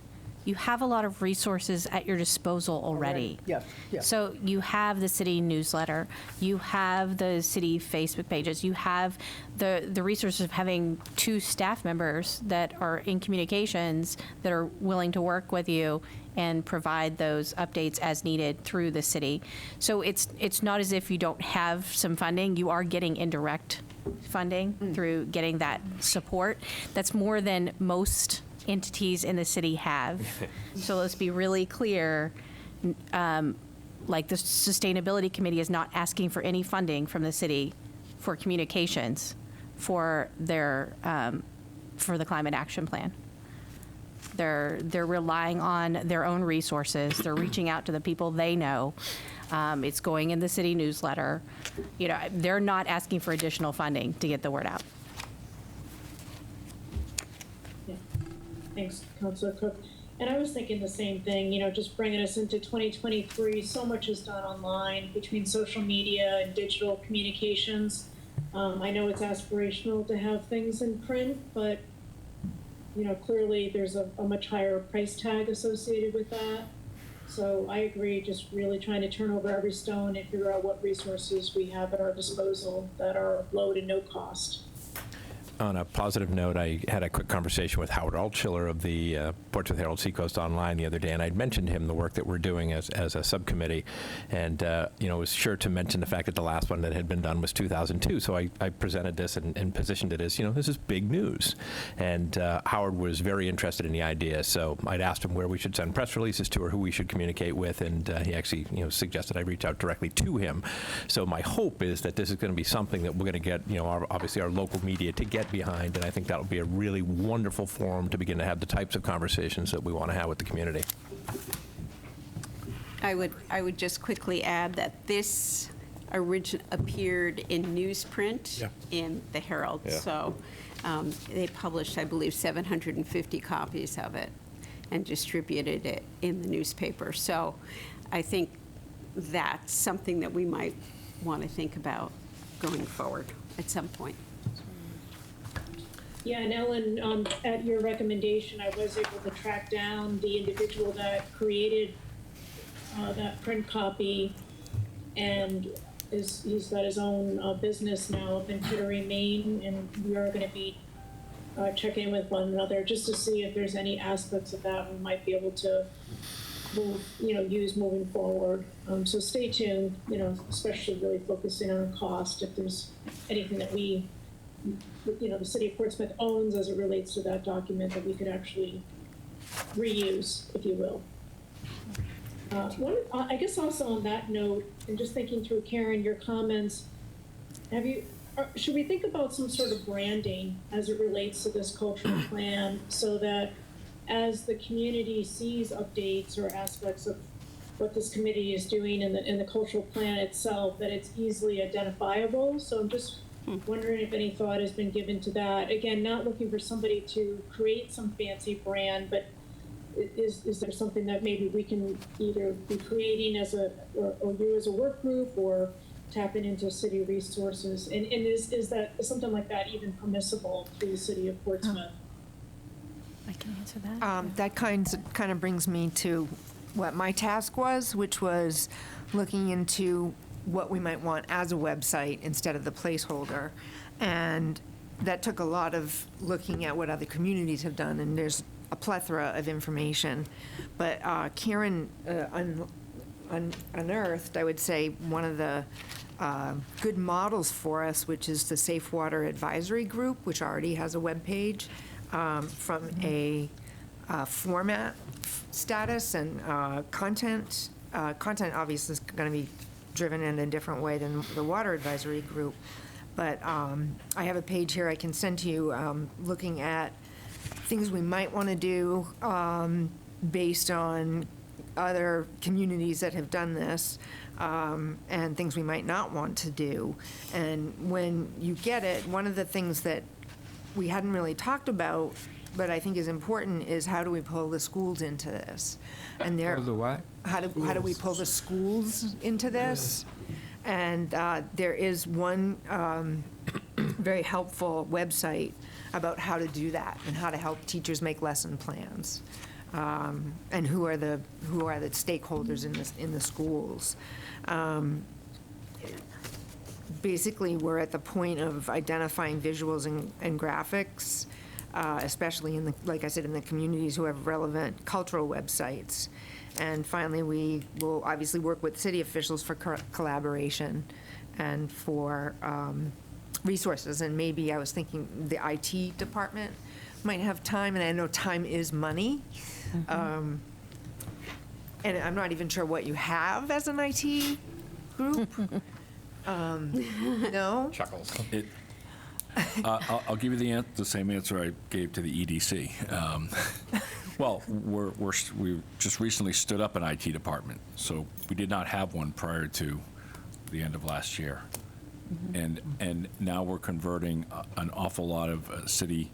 [SPEAKER 12] you have a lot of resources at your disposal already.
[SPEAKER 13] Yeah, yeah.
[SPEAKER 12] So you have the city newsletter, you have the city Facebook pages, you have the resources of having 2 staff members that are in communications that are willing to work with you and provide those updates as needed through the city. So it's not as if you don't have some funding. You are getting indirect funding through getting that support. That's more than most entities in the city have. So let's be really clear, like the Sustainability Committee is not asking for any funding from the city for communications for their, for the Climate Action Plan. They're relying on their own resources. They're reaching out to the people they know. It's going in the city newsletter. You know, they're not asking for additional funding to get the word out.
[SPEAKER 5] Thanks, Councilor Cook. And I was thinking the same thing, you know, just bringing us into 2023, so much is done online between social media and digital communications. I know it's aspirational to have things in print, but, you know, clearly there's a much higher price tag associated with that. So I agree, just really trying to turn over every stone and figure out what resources we have at our disposal that are low to no cost.
[SPEAKER 8] On a positive note, I had a quick conversation with Howard Altschiller of the Portsmouth Herald Seacoast Online the other day, and I'd mentioned to him the work that we're doing as a subcommittee, and you know, was sure to mention the fact that the last one that had been done was 2002. So I presented this and positioned it as, you know, this is big news, and Howard was very interested in the idea. So I'd asked him where we should send press releases to or who we should communicate with, and he actually, you know, suggested I reach out directly to him. So my hope is that this is going to be something that we're going to get, you know, obviously our local media to get behind, and I think that'll be a really wonderful forum to begin to have the types of conversations that we want to have with the community.
[SPEAKER 11] I would just quickly add that this appeared in newsprint in the Herald.
[SPEAKER 1] Yeah.
[SPEAKER 11] So they published, I believe, 750 copies of it and distributed it in the newspaper. So I think that's something that we might want to think about going forward at some point.
[SPEAKER 5] Yeah, and Ellen, at your recommendation, I was able to track down the individual that created that print copy, and he's got his own business now up in Kittery, Maine, and we are going to be checking with one another just to see if there's any aspects of that we might be able to use moving forward. So stay tuned, you know, especially really focusing on cost. If there's anything that we, you know, the city of Portsmouth owns as it relates to that document that we could actually reuse, if you will. I guess also on that note, and just thinking through, Karen, your comments, should we think about some sort of branding as it relates to this cultural plan so that as the community sees updates or aspects of what this committee is doing in the cultural plan itself, that it's easily identifiable? So I'm just wondering if any thought has been given to that. Again, not looking for somebody to create some fancy brand, but is there something that maybe we can either be creating or you as a work group, or tapping into city resources. And is something like that even permissible through the city of Portsmouth?
[SPEAKER 12] I can answer that.
[SPEAKER 15] That kind of brings me to what my task was, which was looking into what we might want as a website instead of the placeholder. And that took a lot of looking at what other communities have done, and there's a plethora of information. But Karen unearthed, I would say, one of the good models for us, which is the Safe Water Advisory Group, which already has a webpage from a format status and content. Content obviously is going to be driven in a different way than the Water Advisory Group. But I have a page here I can send to you looking at things we might want to do based on other communities that have done this, and things we might not want to do. And when you get it, one of the things that we hadn't really talked about, but I think is important, is how do we pull the schools into this? And
[SPEAKER 7] Pull the what?
[SPEAKER 15] How do we pull the schools into this? And there is one very helpful website about how to do that and how to help teachers make lesson plans, and who are the stakeholders in the schools. Basically, we're at the point of identifying visuals and graphics, especially like I said, in the communities who have relevant cultural websites. And finally, we will obviously work with city officials for collaboration and for resources. And maybe I was thinking the IT department might have time, and I know time is money. And I'm not even sure what you have as an IT group. No?
[SPEAKER 8] Chuckles.
[SPEAKER 14] I'll give you the same answer I gave to the EDC. Well, we just recently stood up an IT department, so we did not have one prior to the end of last year. And now we're converting an awful lot of city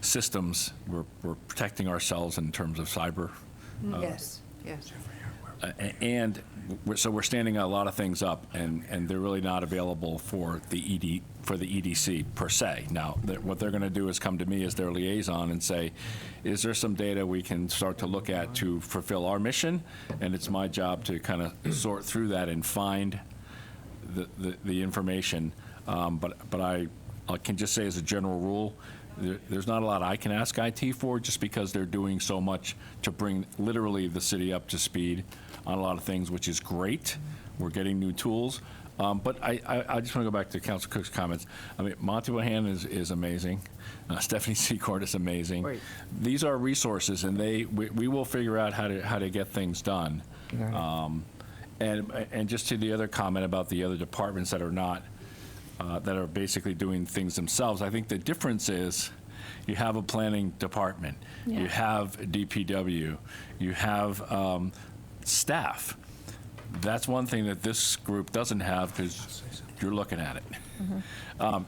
[SPEAKER 14] systems. We're protecting ourselves in terms of cyber.
[SPEAKER 15] Yes, yes.
[SPEAKER 14] And so we're standing a lot of things up, and they're really not available for the EDC per se. Now, what they're going to do is come to me as their liaison and say, is there some data we can start to look at to fulfill our mission? And it's my job to kind of sort through that and find the information. But I can just say as a general rule, there's not a lot I can ask IT for, just because they're doing so much to bring literally the city up to speed on a lot of things, which is great. We're getting new tools. But I just want to go back to Councilor Cook's comments. I mean, Monty Wahan is amazing. Stephanie Secord is amazing.
[SPEAKER 7] Right.
[SPEAKER 14] These are resources, and we will figure out how to get things done. And just to the other comment about the other departments that are not, that are basically doing things themselves, I think the difference is you have a planning department, you have DPW, you have staff. That's one thing that this group doesn't have, because you're looking at it.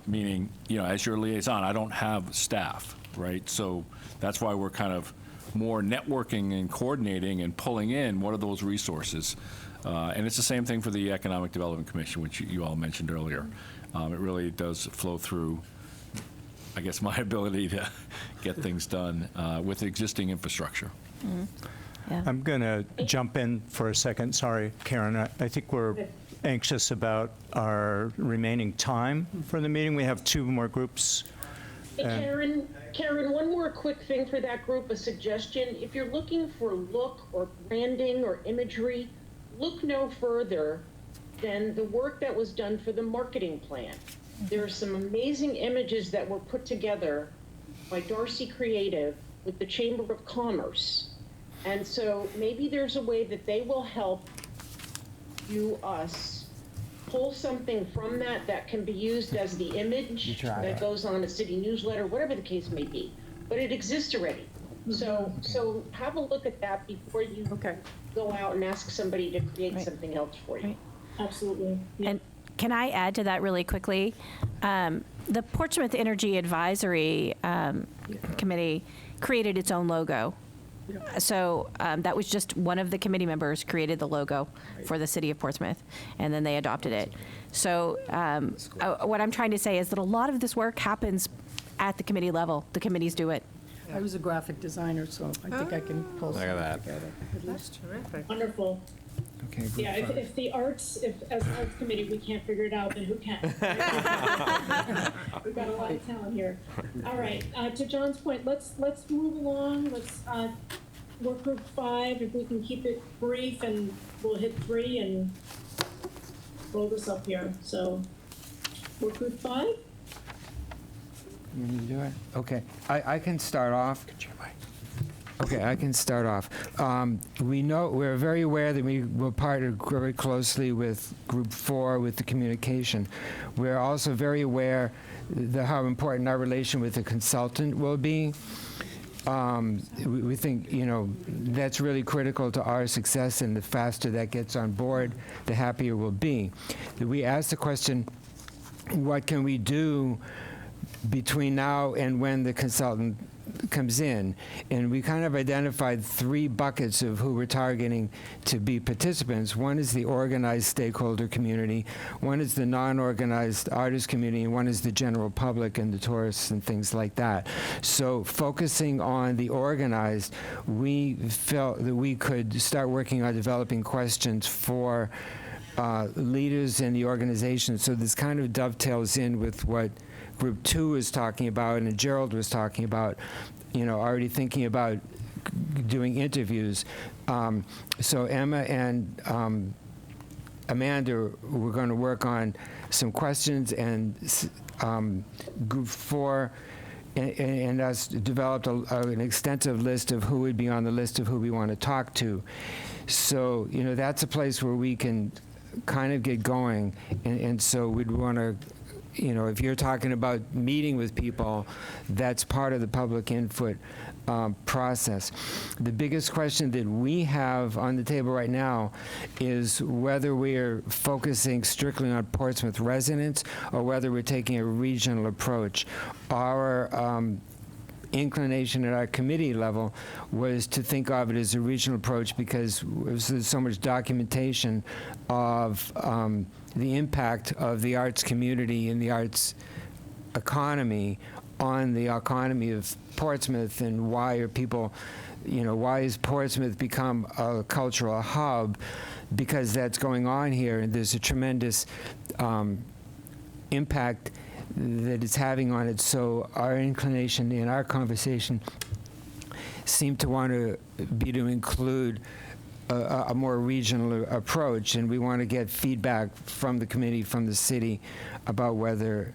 [SPEAKER 14] Meaning, as your liaison, I don't have staff, right? So that's why we're kind of more networking and coordinating and pulling in what are those resources. And it's the same thing for the Economic Development Commission, which you all mentioned earlier. It really does flow through, I guess, my ability to get things done with existing infrastructure.
[SPEAKER 3] I'm going to jump in for a second. Sorry, Karen. I think we're anxious about our remaining time for the meeting. We have two more groups.
[SPEAKER 4] Hey, Karen, one more quick thing for that group, a suggestion. If you're looking for look or branding or imagery, look no further than the work that was done for the marketing plan. There are some amazing images that were put together by Darcy Creative with the Chamber of Commerce. And so maybe there's a way that they will help us pull something from that can be used as the image that goes on a city newsletter, whatever the case may be. But it exists already. So have a look at that before you go out and ask somebody to create something else for you.
[SPEAKER 5] Absolutely.
[SPEAKER 12] And can I add to that really quickly? The Portsmouth Energy Advisory Committee created its own logo So that was just one of the committee members created the logo for the city of Portsmouth, and then they adopted it. So what I'm trying to say is that a lot of this work happens at the committee level. The committees do it.
[SPEAKER 13] I was a graphic designer, so I think I can pull something together.
[SPEAKER 15] That's terrific.
[SPEAKER 5] Wonderful.
[SPEAKER 7] Okay, group
[SPEAKER 5] Yeah,
[SPEAKER 7] five.
[SPEAKER 5] if the arts, if as an arts committee, we can't figure it out, then who can? We've got a lot of talent here. All right, to John's point, let's move along. Let's work group 5, if we can keep it brief, and we'll hit 3 and roll this up here. So, work group 5?
[SPEAKER 7] You want me to do it? Okay, I can start off. Okay, I can start off. We're very aware that we will partner very closely with Group 4 with the communication. We're also very aware how important our relation with the consultant will be. We think, that's really critical to our success, and the faster that gets on board, the happier we'll be. We asked the question, what can we do between now and when the consultant comes in? And we kind of identified 3 buckets of who we're targeting to be participants. One is the organized stakeholder community, one is the non-organized artist community, and one is the general public and the tourists and things like that. So focusing on the organized, we felt that we could start working on developing questions for leaders in the organization. So this kind of dovetails in with what Group 2 is talking about and Gerald was talking about, already thinking about doing interviews. So Emma and Amanda were going to work on some questions, and Group 4 and us developed an extensive list of who would be on the list of who we want to talk to. So, that's a place where we can kind of get going, and so we'd want to, if you're talking about meeting with people, that's part of the public input process. The biggest question that we have on the table right now is whether we're focusing strictly on Portsmouth residents or whether we're taking a regional approach. Our inclination at our committee level was to think of it as a regional approach because there's so much documentation of the impact of the arts community and the arts economy on the economy of Portsmouth, and why are people, why has Portsmouth become a cultural hub? Because that's going on here, and there's a tremendous impact that it's having on it. So our inclination in our conversation seemed to want to be to include a more regional approach, and we want to get feedback from the committee, from the city, about whether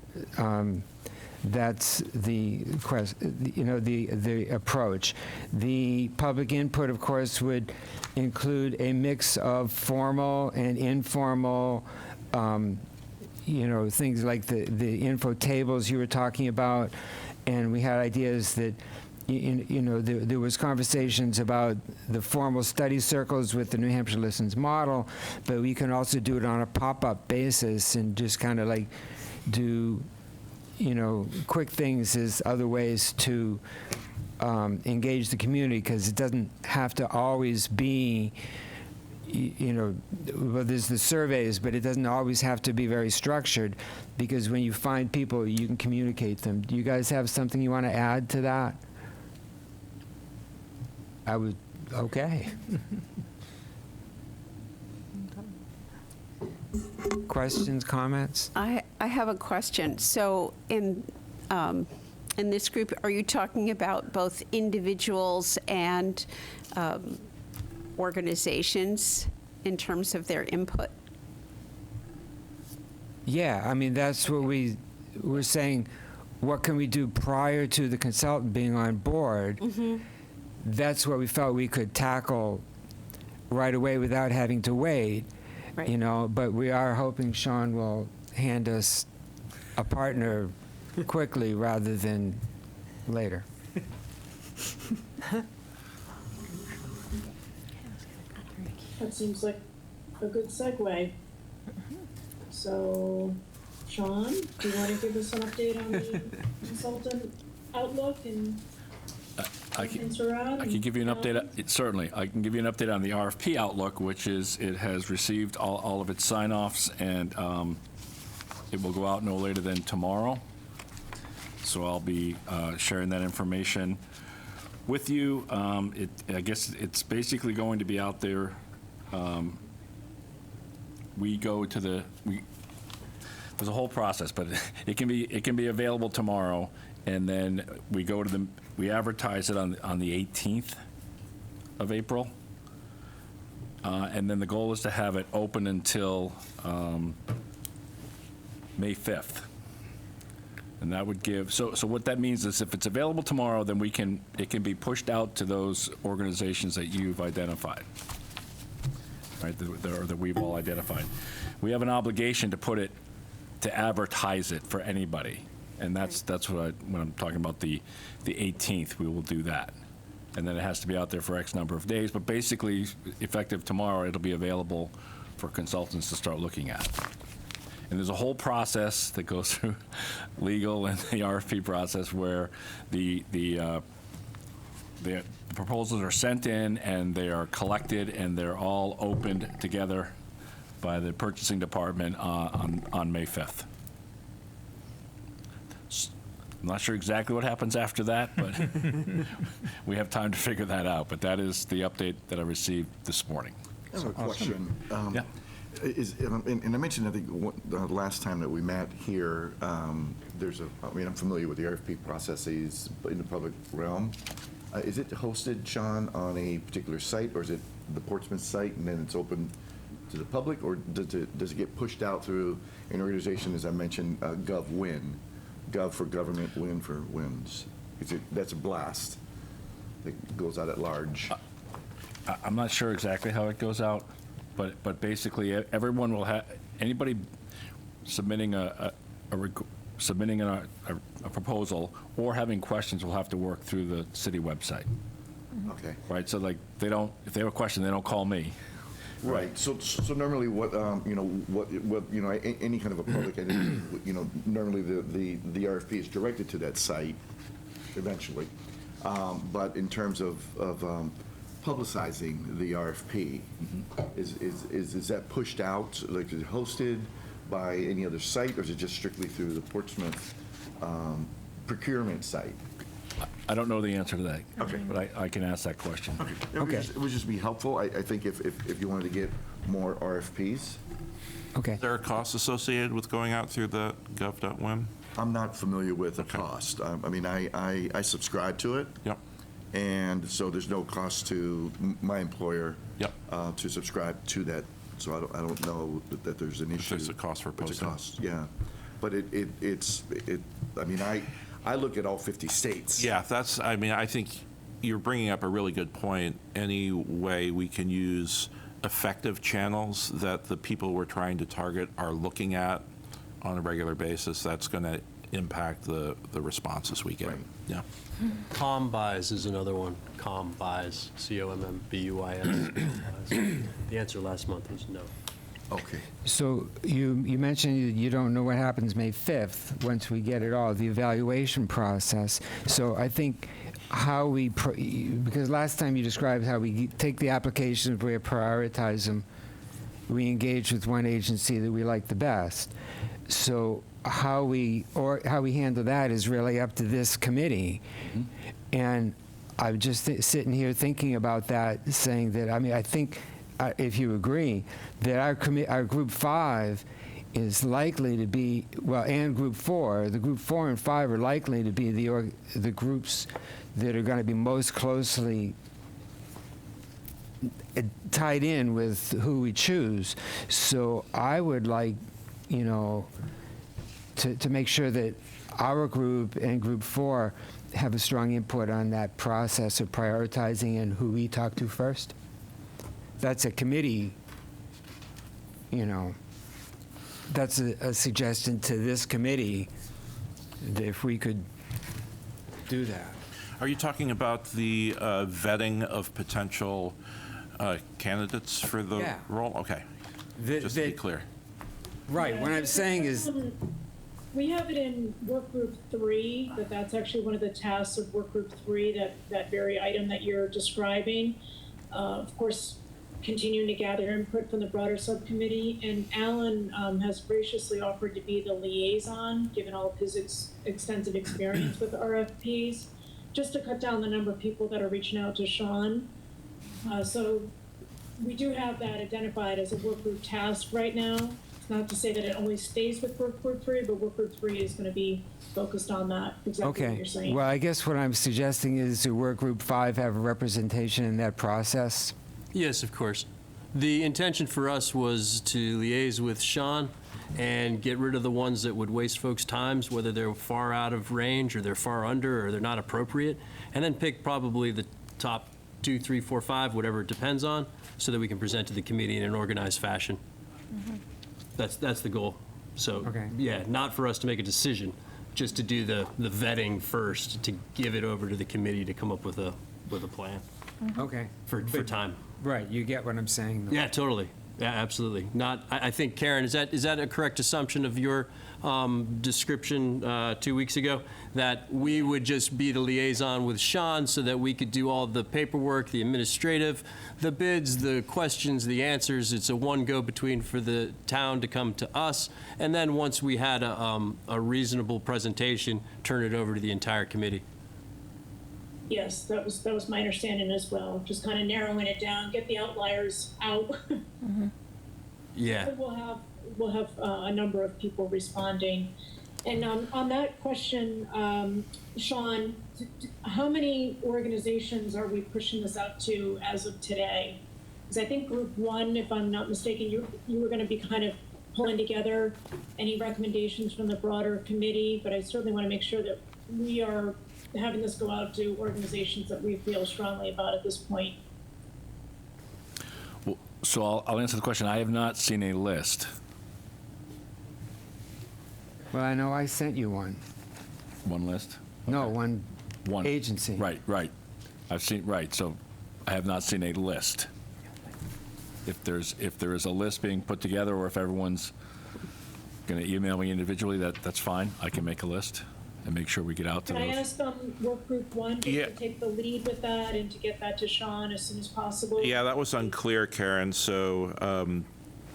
[SPEAKER 7] that's the the approach. The public input, of course, would include a mix of formal and informal. Things like the info tables you were talking about, and we had ideas that, there was conversations about the formal study circles with the New Hampshire Listens model, but we can also do it on a pop-up basis and just kind of like do, quick things as other ways to engage the community, because it doesn't have to always be, well, there's the surveys, but it doesn't always have to be very structured, because when you find people, you can communicate them. Do you guys have something you want to add to that? Okay. Questions, comments?
[SPEAKER 11] I have a question. So in this group, are you talking about both individuals and organizations in terms of their input?
[SPEAKER 7] Yeah, I mean, that's what we were saying. What can we do prior to the consultant being on board?
[SPEAKER 11] Mm-hmm.
[SPEAKER 7] That's what we felt we could tackle right away without having to wait,
[SPEAKER 11] Right.
[SPEAKER 7] But we are hoping Sean will hand us a partner quickly rather than later.
[SPEAKER 5] That seems like a good segue. So, Sean, do you want to give us an update on the consultant outlook and
[SPEAKER 14] I can give you an update, certainly. I can give you an update on the RFP outlook, which is, it has received all of its sign-offs, and it will go out no later than tomorrow. So I'll be sharing that information with you. I guess it's basically going to be out there. There's a whole process, but it can be available tomorrow, and then we advertise it on the 18th of April. And then the goal is to have it open until May 5th. And that would give, so what that means is if it's available tomorrow, then it can be pushed out to those organizations that you've identified, right, that we've all identified. We have an obligation to advertise it for anybody. And that's when I'm talking about the 18th, we will do that. And then it has to be out there for X number of days, but basically, effective tomorrow, it'll be available for consultants to start looking at. And there's a whole process that goes through legal and the RFP process where the proposals are sent in and they are collected and they're all opened together by the purchasing department on May 5th. I'm not sure exactly what happens after that, but we have time to figure that out. But that is the update that I received this morning.
[SPEAKER 9] I have a question.
[SPEAKER 14] Yeah.
[SPEAKER 9] And I mentioned, I think, the last time that we met here, I'm familiar with the RFP processes in the public realm. Is it hosted, Sean, on a particular site, or is it the Portsmouth site and then it's open to the public, or does it get pushed out through an organization, as I mentioned, GovWin, Gov for government, Win for wins? That's a blast that goes out at large.
[SPEAKER 14] I'm not sure exactly how it goes out, but basically everyone will have, anybody submitting a proposal or having questions will have to work through the city website.
[SPEAKER 9] Okay.
[SPEAKER 14] Right, so like if they have a question, they don't call me.
[SPEAKER 9] Right. So normally, any kind of a public entity, normally the RFP is directed to that site eventually. But in terms of publicizing the RFP, is that pushed out, like, is it hosted by any other site, or is it just strictly through the Portsmouth procurement site?
[SPEAKER 14] I don't know the answer to that.
[SPEAKER 9] Okay.
[SPEAKER 14] But I can ask that question.
[SPEAKER 9] Okay. It would just be helpful, I think, if you wanted to get more RFPs.
[SPEAKER 7] Okay.
[SPEAKER 1] Is there a cost associated with going out through the gov.win?
[SPEAKER 9] I'm not familiar with the cost. I subscribe to it.
[SPEAKER 1] Yep.
[SPEAKER 9] And so there's no cost to my employer.
[SPEAKER 1] Yep.
[SPEAKER 9] To subscribe to that. So I don't know that there's an issue.
[SPEAKER 1] There's a cost for
[SPEAKER 9] It's a
[SPEAKER 1] posting.
[SPEAKER 9] cost, yeah. But I look at all 50 states.
[SPEAKER 1] Yeah, I think you're bringing up a really good point. Any way we can use effective channels that the people we're trying to target are looking at on a regular basis, that's going to impact the responses we get.
[SPEAKER 9] Right.
[SPEAKER 1] Yeah.
[SPEAKER 16] CommBuys is another one. CommBuys, CommBuys. The answer last month was no.
[SPEAKER 9] Okay.
[SPEAKER 7] So you mentioned you don't know what happens May 5th once we get it all, the evaluation process. So I think because last time you described how we take the applications, we prioritize them, we engage with one agency that we like the best. So how we handle that is really up to this committee. Mm-hmm. And I'm just sitting here thinking about that, saying that, I think, if you agree, that our Group 5 is likely to be, and Group 4, the Group 4 and 5 are likely to be the groups that are going to be most closely tied in with who we choose. So I would like, to make sure that our group and Group 4 have a strong input on that process of prioritizing and who we talk to first. That's a committee, that's a suggestion to this committee, that if we could do that.
[SPEAKER 1] Are you talking about the vetting of potential candidates for the role? Okay. Just to be clear.
[SPEAKER 7] Right. What I'm saying is,
[SPEAKER 5] we have it in work group 3, that's actually one of the tasks of work group 3, that very item that you're describing. Of course, continuing to gather input from the broader subcommittee, and Alan has graciously offered to be the liaison, given all of his extensive experience with RFPs, just to cut down the number of people that are reaching out to Sean. So we do have that identified as a work group task right now. It's not to say that it only stays with work group 3, but work group 3 is going to be focused on that, exactly what
[SPEAKER 7] Okay.
[SPEAKER 5] you're saying.
[SPEAKER 7] Well, I guess what I'm suggesting is to work group 5 have a representation in that process.
[SPEAKER 16] Yes, of course. The intention for us was to liaise with Sean and get rid of the ones that would waste folks' times, whether they're far out of range or they're far under or they're not appropriate, and then pick probably the top 2, 3, 4, 5, whatever it depends on, so that we can present to the committee in an organized fashion. That's the goal. So,
[SPEAKER 7] Okay.
[SPEAKER 16] yeah, not for us to make a decision, just to do the vetting first, to give it over to the committee to come up with a plan
[SPEAKER 7] Okay.
[SPEAKER 16] for time.
[SPEAKER 7] Right, you get what I'm saying, though.
[SPEAKER 16] Yeah, totally. Yeah, absolutely. Not, I think, Karen, is that a correct assumption of your description 2 weeks ago? That we would just be the liaison with Sean so that we could do all the paperwork, the administrative, the bids, the questions, the answers. It's a one go-between for the town to come to us. And then once we had a reasonable presentation, turn it over to the entire committee.
[SPEAKER 5] Yes, that was my understanding as well. Just kind of narrowing it down, get the outliers out.
[SPEAKER 16] Yeah.
[SPEAKER 5] We'll have a number of people responding. And on that question, Sean, how many organizations are we pushing this out to as of today? Because I think group 1, if I'm not mistaken, you were going to be kind of pulling together any recommendations from the broader committee, but I certainly want to make sure that we are having this go out to organizations that we feel strongly about at this point.
[SPEAKER 14] Well, so I'll answer the question. I have not seen a list.
[SPEAKER 7] Well, I know I sent you one.
[SPEAKER 14] One list?
[SPEAKER 7] No, one
[SPEAKER 14] One
[SPEAKER 7] agency.
[SPEAKER 14] Right. I've seen, right, so I have not seen a list. If there is a list being put together, or if everyone's going to email me individually, that's fine. I can make a list and make sure we get out to
[SPEAKER 5] Can I
[SPEAKER 14] those.
[SPEAKER 5] ask work group 1 just
[SPEAKER 1] Yeah.
[SPEAKER 5] to take the lead with that and to get that to Sean as soon as possible?
[SPEAKER 1] Yeah, that was unclear, Karen, so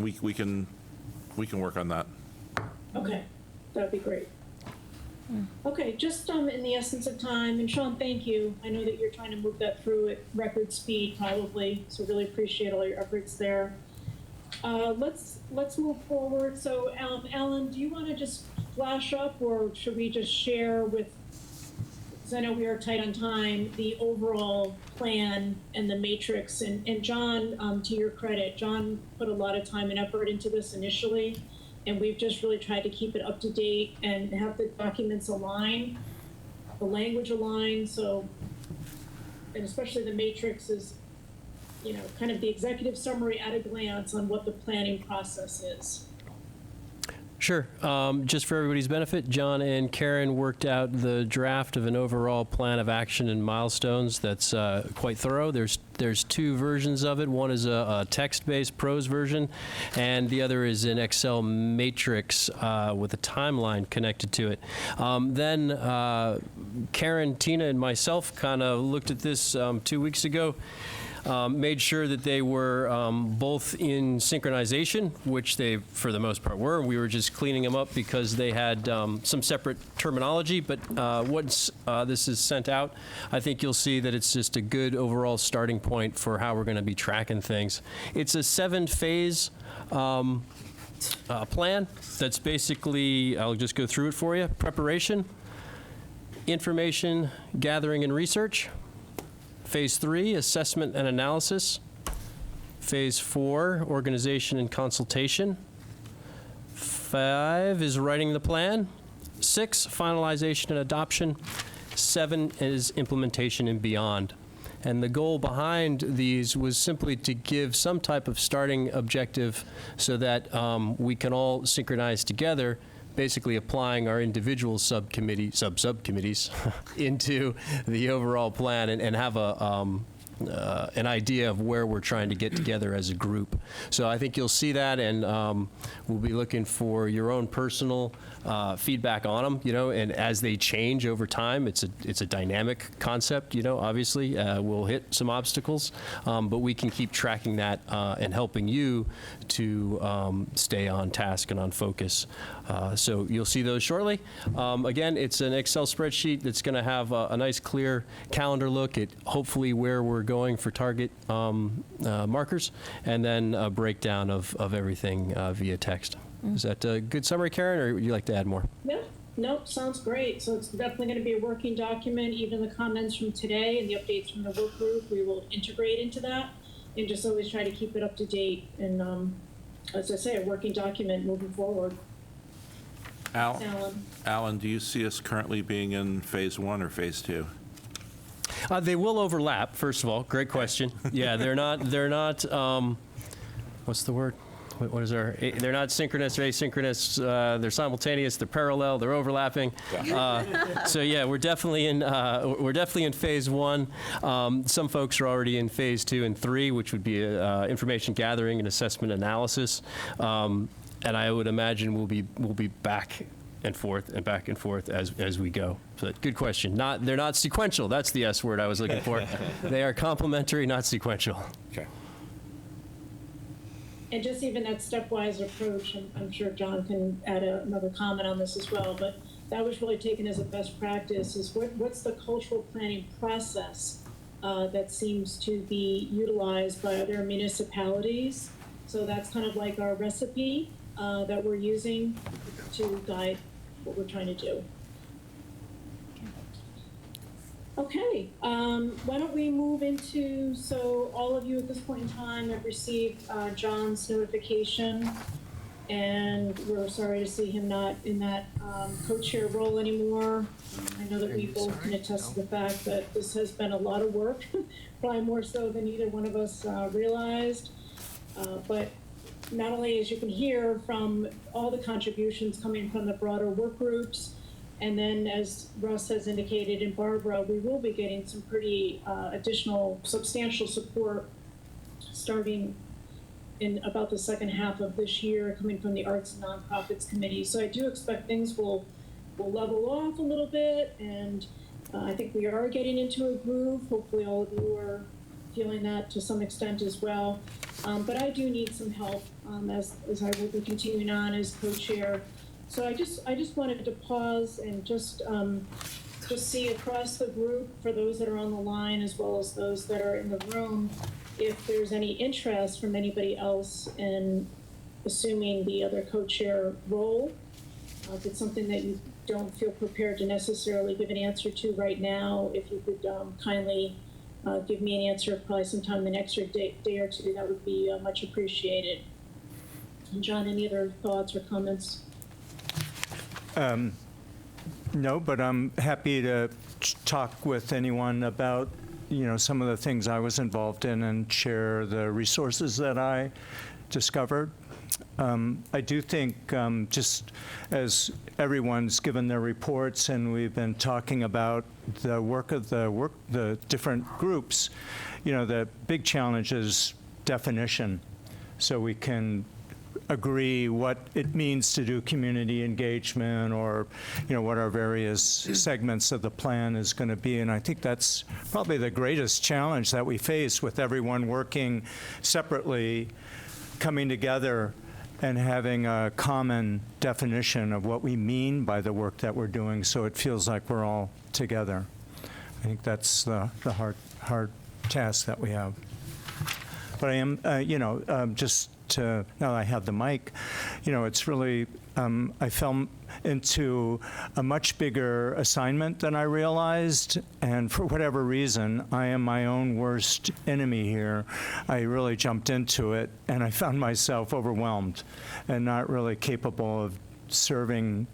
[SPEAKER 1] we can work on that.
[SPEAKER 5] Okay, that'd be great. Okay, just in the essence of time, and Sean, thank you. I know that you're trying to move that through at record speed probably, so really appreciate all your efforts there. Let's move forward. So Alan, do you want to just flash up, or should we just share with, because I know we are tight on time, the overall plan and the matrix? And John, to your credit, John put a lot of time and effort into this initially, and we've just really tried to keep it up to date and have the documents align, the language align, so, and especially the matrix is, kind of the executive summary at a glance on what the planning process is.
[SPEAKER 16] Sure. Just for everybody's benefit, John and Karen worked out the draft of an overall plan of action and milestones that's quite thorough. There's 2 versions of it. One is a text-based prose version, and the other is an Excel matrix with a timeline connected to it. Then Karen, Tina, and myself kind of looked at this 2 weeks ago. Made sure that they were both in synchronization, which they, for the most part, were. We were just cleaning them up because they had some separate terminology. But once this is sent out, I think you'll see that it's just a good overall starting point for how we're going to be tracking things. It's a 7-phase plan that's basically, I'll just go through it for you. Preparation, information gathering and research. Phase 3, assessment and analysis. Phase 4, organization and consultation. 5 is writing the plan. 6, finalization and adoption. 7 is implementation and beyond. And the goal behind these was simply to give some type of starting objective so that we can all synchronize together, basically applying our individual subcommittees into the overall plan and have a an idea of where we're trying to get together as a group. So I think you'll see that, and we'll be looking for your own personal feedback on them, and as they change over time, it's a dynamic concept, obviously. We'll hit some obstacles, but we can keep tracking that and helping you to stay on task and on focus. So you'll see those shortly. Again, it's an Excel spreadsheet that's going to have a nice, clear calendar look at hopefully where we're going for target markers, and then a breakdown of everything via text. Is that a good summary, Karen, or would you like to add more?
[SPEAKER 5] Nope, sounds great. So it's definitely going to be a working document. Even the comments from today and the updates from the work group, we will integrate into that, and just always try to keep it up to date. And as I say, a working document moving forward.
[SPEAKER 1] Alan, do you see us currently being in phase 1 or phase 2?
[SPEAKER 16] They will overlap, first of all. Great question. Yeah, they're not, what's the word? What is they're not synchronous or asynchronous. They're simultaneous, they're parallel, they're overlapping. So yeah, we're definitely in phase 1. Some folks are already in phase 2 and 3, which would be information gathering and assessment analysis. And I would imagine we'll be back and forth as we go. So good question. They're not sequential. That's the S word I was looking for. They are complementary, not sequential.
[SPEAKER 1] Okay.
[SPEAKER 5] And just even that stepwise approach, I'm sure John can add another comment on this as well, but that was really taken as a best practice, is what's the cultural planning process that seems to be utilized by other municipalities. So that's kind of like our recipe that we're using to guide what we're trying to do. Okay, why don't we move into, so all of you at this point in time have received John's notification, and we're sorry to see him not in that co-chair role anymore. I know that we both can attest to the fact that this has been a lot of work, probably more so than either one of us realized. But not only, as you can hear, from all the contributions coming from the broader work groups, and then, as Russ has indicated, and Barbara, we will be getting some pretty additional substantial support starting in about the second half of this year, coming from the Arts and Nonprofits Committee. So I do expect things will level off a little bit, and I think we are getting into a groove. Hopefully all of you are feeling that to some extent as well. But I do need some help as I will be continuing on as co-chair. So I just wanted to pause and just see across the group, for those that are on the line as well as those that are in the room, if there's any interest from anybody else in assuming the other co-chair role. If it's something that you don't feel prepared to necessarily give an answer to right now, if you could kindly give me an answer probably sometime in the next day or two, that would be much appreciated. And John, any other thoughts or comments?
[SPEAKER 3] No, but I'm happy to talk with anyone about, some of the things I was involved in and share the resources that I discovered. I do think, just as everyone's given their reports and we've been talking about the work of the different groups, the big challenge is definition, so we can agree what it means to do community engagement, or what our various segments of the plan is going to be. And I think that's probably the greatest challenge that we face, with everyone working separately, coming together and having a common definition of what we mean by the work that we're doing, so it feels like we're all together. I think that's the hard task that we have. But I am, just now that I have the mic, it's really, I fell into a much bigger assignment than I realized, and for whatever reason, I am my own worst enemy here. I really jumped into it, and I found myself overwhelmed and not really capable of serving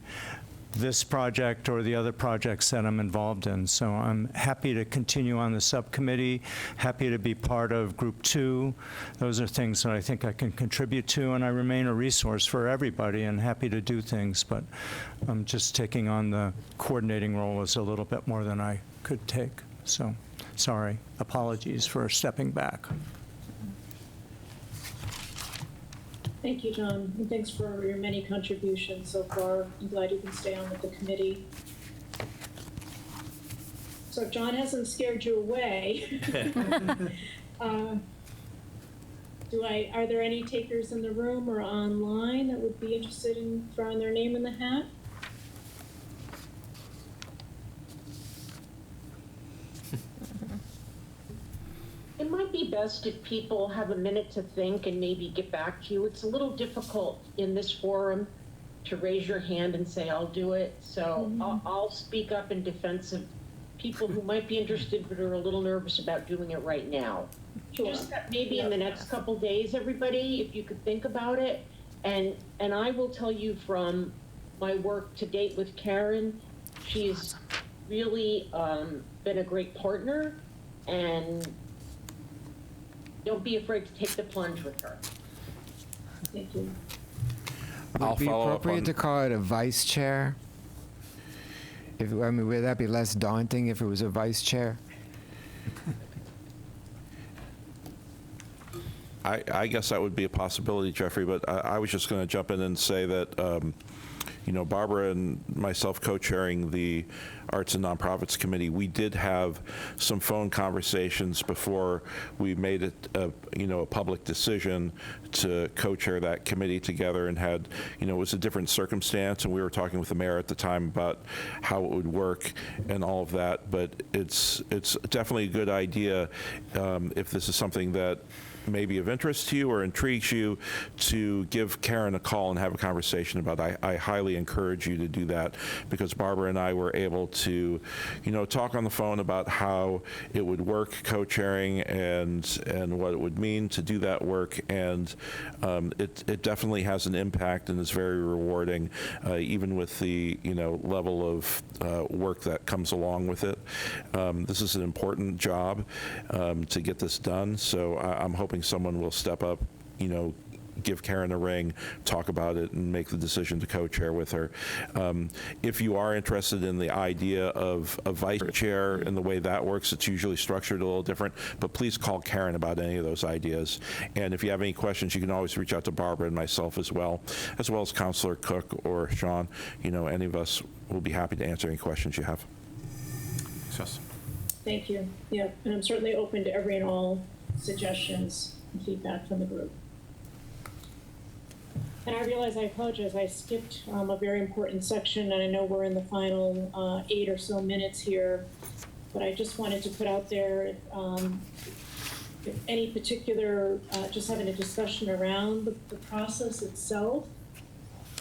[SPEAKER 3] this project or the other projects that I'm involved in. So I'm happy to continue on the subcommittee, happy to be part of Group 2. Those are things that I think I can contribute to, and I remain a resource for everybody and happy to do things, but I'm just taking on the coordinating role as a little bit more than I could take. So Sorry, apologies for stepping back.
[SPEAKER 5] Thank you, John, and thanks for your many contributions so far. I'm glad you can stay on with the committee. So if John hasn't scared you away, are there any takers in the room or online that would be interested in throwing their name in the hat?
[SPEAKER 4] It might be best if people have a minute to think and maybe get back to you. It's a little difficult in this forum to raise your hand and say, I'll do it. So I'll speak up in defense of people who might be interested but are a little nervous about doing it right now.
[SPEAKER 5] Sure.
[SPEAKER 4] Just that maybe in the next couple days, everybody, if you could think about it. And I will tell you from my work to date with Karen, she's really been a great partner, and don't be afraid to take the plunge with her.
[SPEAKER 5] Thank you.
[SPEAKER 7] Would it be appropriate to call it a vice chair? Would that be less daunting if it was a vice chair?
[SPEAKER 1] I guess that would be a possibility, Jeffrey, but I was just going to jump in and say that, Barbara and myself co-chairing the Arts and Nonprofits Committee, we did have some phone conversations before we made it, a public decision to co-chair that committee together, and had, it was a different circumstance, and we were talking with the mayor at the time about how it would work and all of that. But it's definitely a good idea if this is something that may be of interest to you or intrigues you, to give Karen a call and have a conversation about it. I highly encourage you to do that, because Barbara and I were able to, talk on the phone about how it would work, co-chairing, and what it would mean to do that work. And it definitely has an impact and is very rewarding, even with the, level of work that comes along with it. This is an important job to get this done. So I'm hoping someone will step up, give Karen a ring, talk about it, and make the decision to co-chair with her. If you are interested in the idea of a vice chair and the way that works, it's usually structured a little different, but please call Karen about any of those ideas. And if you have any questions, you can always reach out to Barbara and myself as well as Councilor Cook or Sean. Any of us will be happy to answer any questions you have. Yes.
[SPEAKER 5] Thank you. Yeah, and I'm certainly open to every and all suggestions and feedback from the group. And I realize, I apologize, I skipped a very important section, and I know we're in the final 8 or so minutes here, but I just wanted to put out there if any particular, just having a discussion around the process itself,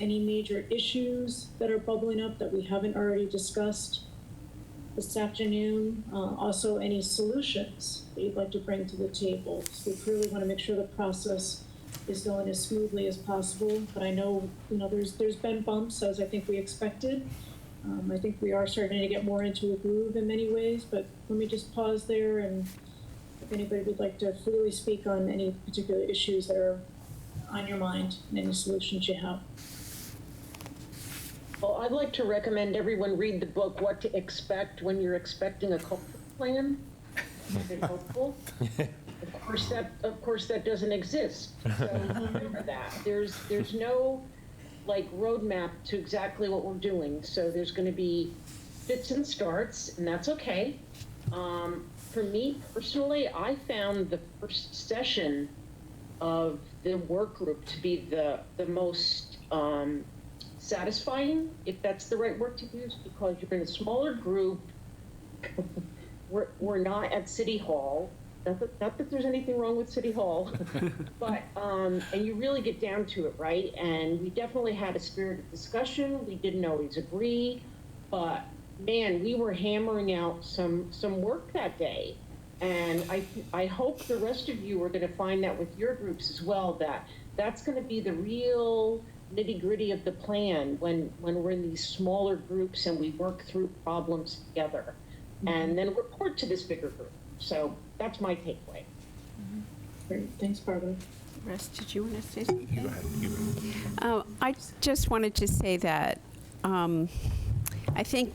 [SPEAKER 5] any major issues that are bubbling up that we haven't already discussed this afternoon, also any solutions that you'd like to bring to the table. So we really want to make sure the process is going as smoothly as possible, but I know, there's been bumps, as I think we expected. I think we are starting to get more into a groove in many ways, but let me just pause there, and if anybody would like to freely speak on any particular issues that are on your mind and any solutions you have.
[SPEAKER 4] Well, I'd like to recommend everyone read the book, What to Expect When You're Expecting a Cultural Plan. It's helpful. Of course, that doesn't exist. So remember that. There's no roadmap to exactly what we're doing. So there's going to be fits and starts, and that's okay. For me personally, I found the first session of the work group to be the most satisfying, if that's the right word to use, because you're in a smaller group. We're not at City Hall. Not that there's anything wrong with City Hall, but and you really get down to it, right? And we definitely had a spirited discussion. We didn't always agree, but man, we were hammering out some work that day. And I hope the rest of you are going to find that with your groups as well, that's going to be the real nitty-gritty of the plan when we're in these smaller groups and we work through problems together, and then report to this bigger group. So that's my takeaway.
[SPEAKER 5] Great. Thanks, Barbara.
[SPEAKER 11] Russ, did you want to say something?
[SPEAKER 1] You go ahead.
[SPEAKER 11] I just wanted to say that I think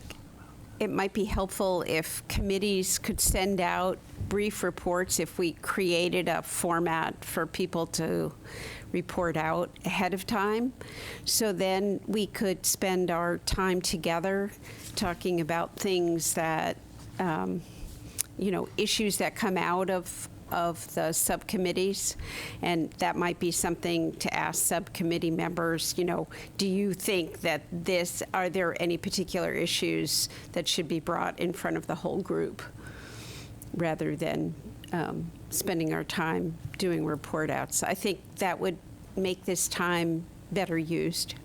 [SPEAKER 11] it might be helpful if committees could send out brief reports, if we created a format for people to report out ahead of time. So then we could spend our time together talking about things that, issues that come out of the subcommittees. And that might be something to ask subcommittee members, do you think that are there any particular issues that should be brought in front of the whole group, rather than spending our time doing report outs? I think that would make this time better used.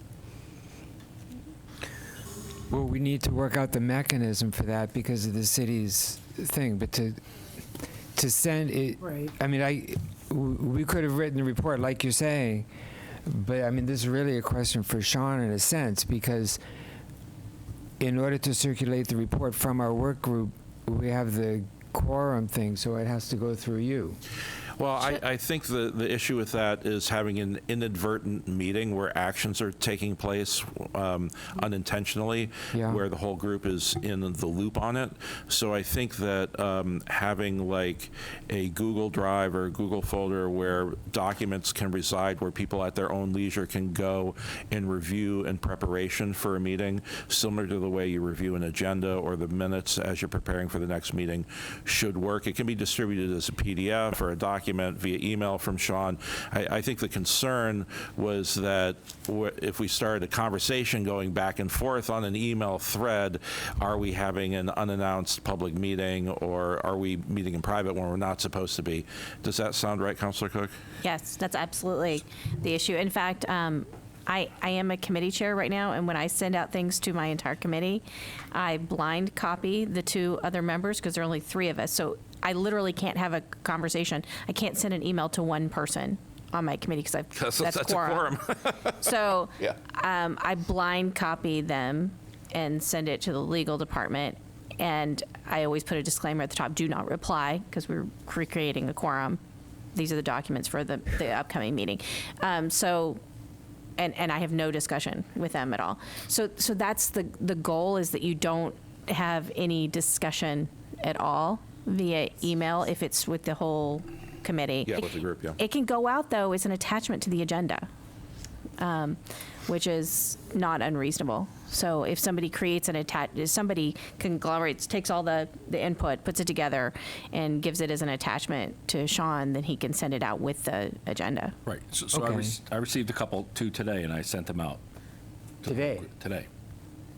[SPEAKER 7] Well, we need to work out the mechanism for that because of the city's thing, but to send it,
[SPEAKER 13] Right.
[SPEAKER 7] I mean, we could have written the report like you're saying, but I mean, this is really a question for Sean in a sense, because in order to circulate the report from our work group, we have the quorum thing, so it has to go through you.
[SPEAKER 1] Well, I think the issue with that is having an inadvertent meeting where actions are taking place unintentionally,
[SPEAKER 7] Yeah.
[SPEAKER 1] where the whole group is in the loop on it. So I think that having like a Google Drive or a Google folder where documents can reside, where people at their own leisure can go and review in preparation for a meeting, similar to the way you review an agenda or the minutes as you're preparing for the next meeting, should work. It can be distributed as a PDF or a document via email from Sean. I think the concern was that if we started a conversation going back and forth on an email thread, are we having an unannounced public meeting, or are we meeting in private when we're not supposed to be? Does that sound right, Councilor Cook?
[SPEAKER 12] Yes, that's absolutely the issue. In fact, I am a committee chair right now, and when I send out things to my entire committee, I blind copy the two other members because there are only 3 of us. So I literally can't have a conversation. I can't send an email to one person on my committee because that's quorum. So
[SPEAKER 1] Yeah.
[SPEAKER 12] I blind copy them and send it to the legal department. And I always put a disclaimer at the top, do not reply, because we're recreating a quorum. These are the documents for the upcoming meeting. And I have no discussion with them at all. So that's the goal, is that you don't have any discussion at all via email if it's with the whole committee.
[SPEAKER 1] Yeah, with the group, yeah.
[SPEAKER 12] It can go out, though, as an attachment to the agenda, which is not unreasonable. So if somebody creates somebody conglomerates, takes all the input, puts it together, and gives it as an attachment to Sean, then he can send it out with the agenda.
[SPEAKER 14] Right. So
[SPEAKER 7] Okay.
[SPEAKER 14] I received two today, and I sent them out.
[SPEAKER 7] Today?
[SPEAKER 14] Today.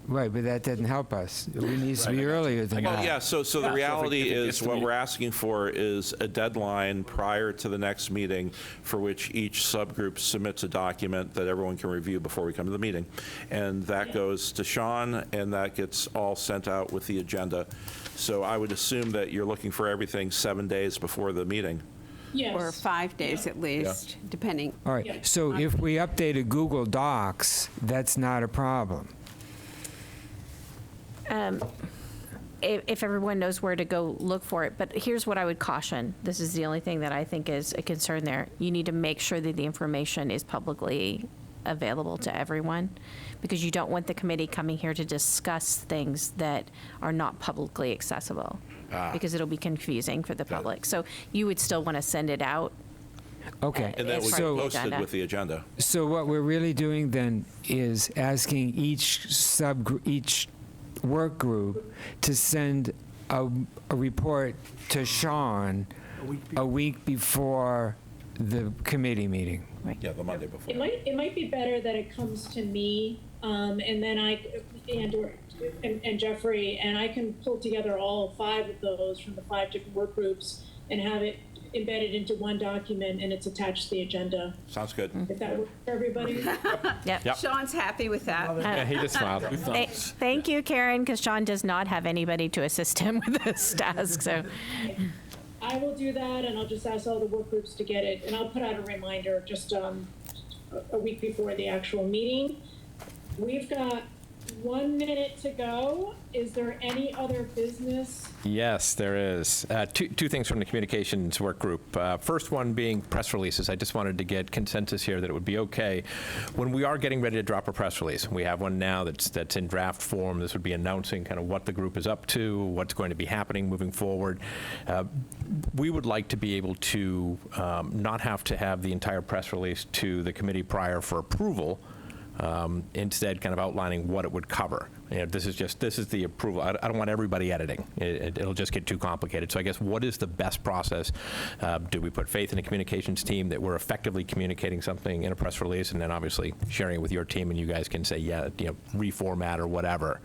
[SPEAKER 7] Right, but that doesn't help us. It needs to be earlier than
[SPEAKER 1] Well,
[SPEAKER 7] that.
[SPEAKER 1] yeah, so the reality
[SPEAKER 14] if it
[SPEAKER 1] is
[SPEAKER 14] gets to
[SPEAKER 1] what
[SPEAKER 14] me-
[SPEAKER 1] we're asking for is a deadline prior to the next meeting for which each subgroup submits a document that everyone can review before we come to the meeting. And that goes to Sean, and that gets all sent out with the agenda. So I would assume that you're looking for everything 7 days before the meeting.
[SPEAKER 5] Yes.
[SPEAKER 11] Or 5 days at least, depending.
[SPEAKER 7] All right, so if we updated Google Docs, that's not a problem.
[SPEAKER 12] If everyone knows where to go look for it. But here's what I would caution. This is the only thing that I think is a concern there. You need to make sure that the information is publicly available to everyone, because you don't want the committee coming here to discuss things that are not publicly accessible, because it'll be confusing for the public. So you would still want to send it out.
[SPEAKER 7] Okay.
[SPEAKER 1] And that
[SPEAKER 12] It's
[SPEAKER 1] would
[SPEAKER 12] part of
[SPEAKER 1] be
[SPEAKER 12] the
[SPEAKER 1] posted
[SPEAKER 12] agenda.
[SPEAKER 1] with the agenda.
[SPEAKER 7] So what we're really doing then is asking each work group to send a report to Sean a week before the committee meeting.
[SPEAKER 1] Yeah, the Monday before.
[SPEAKER 5] It might be better that it comes to me, and then and Jeffrey, and I can pull together all 5 of those from the 5 different work groups and have it embedded into one document, and it's attached to the agenda.
[SPEAKER 1] Sounds good.
[SPEAKER 5] If that works for everybody.
[SPEAKER 12] Yep.
[SPEAKER 11] Sean's happy with that.
[SPEAKER 8] Yeah, he just smiled.
[SPEAKER 12] Thank you, Karen, because Sean does not have anybody to assist him with this task. So
[SPEAKER 5] I will do that, and I'll just ask all the work groups to get it, and I'll put out a reminder just a week before the actual meeting. We've got 1 minute to go. Is there any other business?
[SPEAKER 8] Yes, there is. Two things from the communications work group. First one being press releases. I just wanted to get consensus here that it would be okay when we are getting ready to drop a press release. We have one now that's in draft form. This would be announcing kind of what the group is up to, what's going to be happening moving forward. We would like to be able to not have to have the entire press release to the committee prior for approval. Instead, kind of outlining what it would cover. You know, this is the approval. I don't want everybody editing. It'll just get too complicated. So I guess what is the best process? Do we put faith in the communications team that we're effectively communicating something in a press release, and then obviously sharing it with your team, and you guys can say, yeah, you know, reformat or whatever.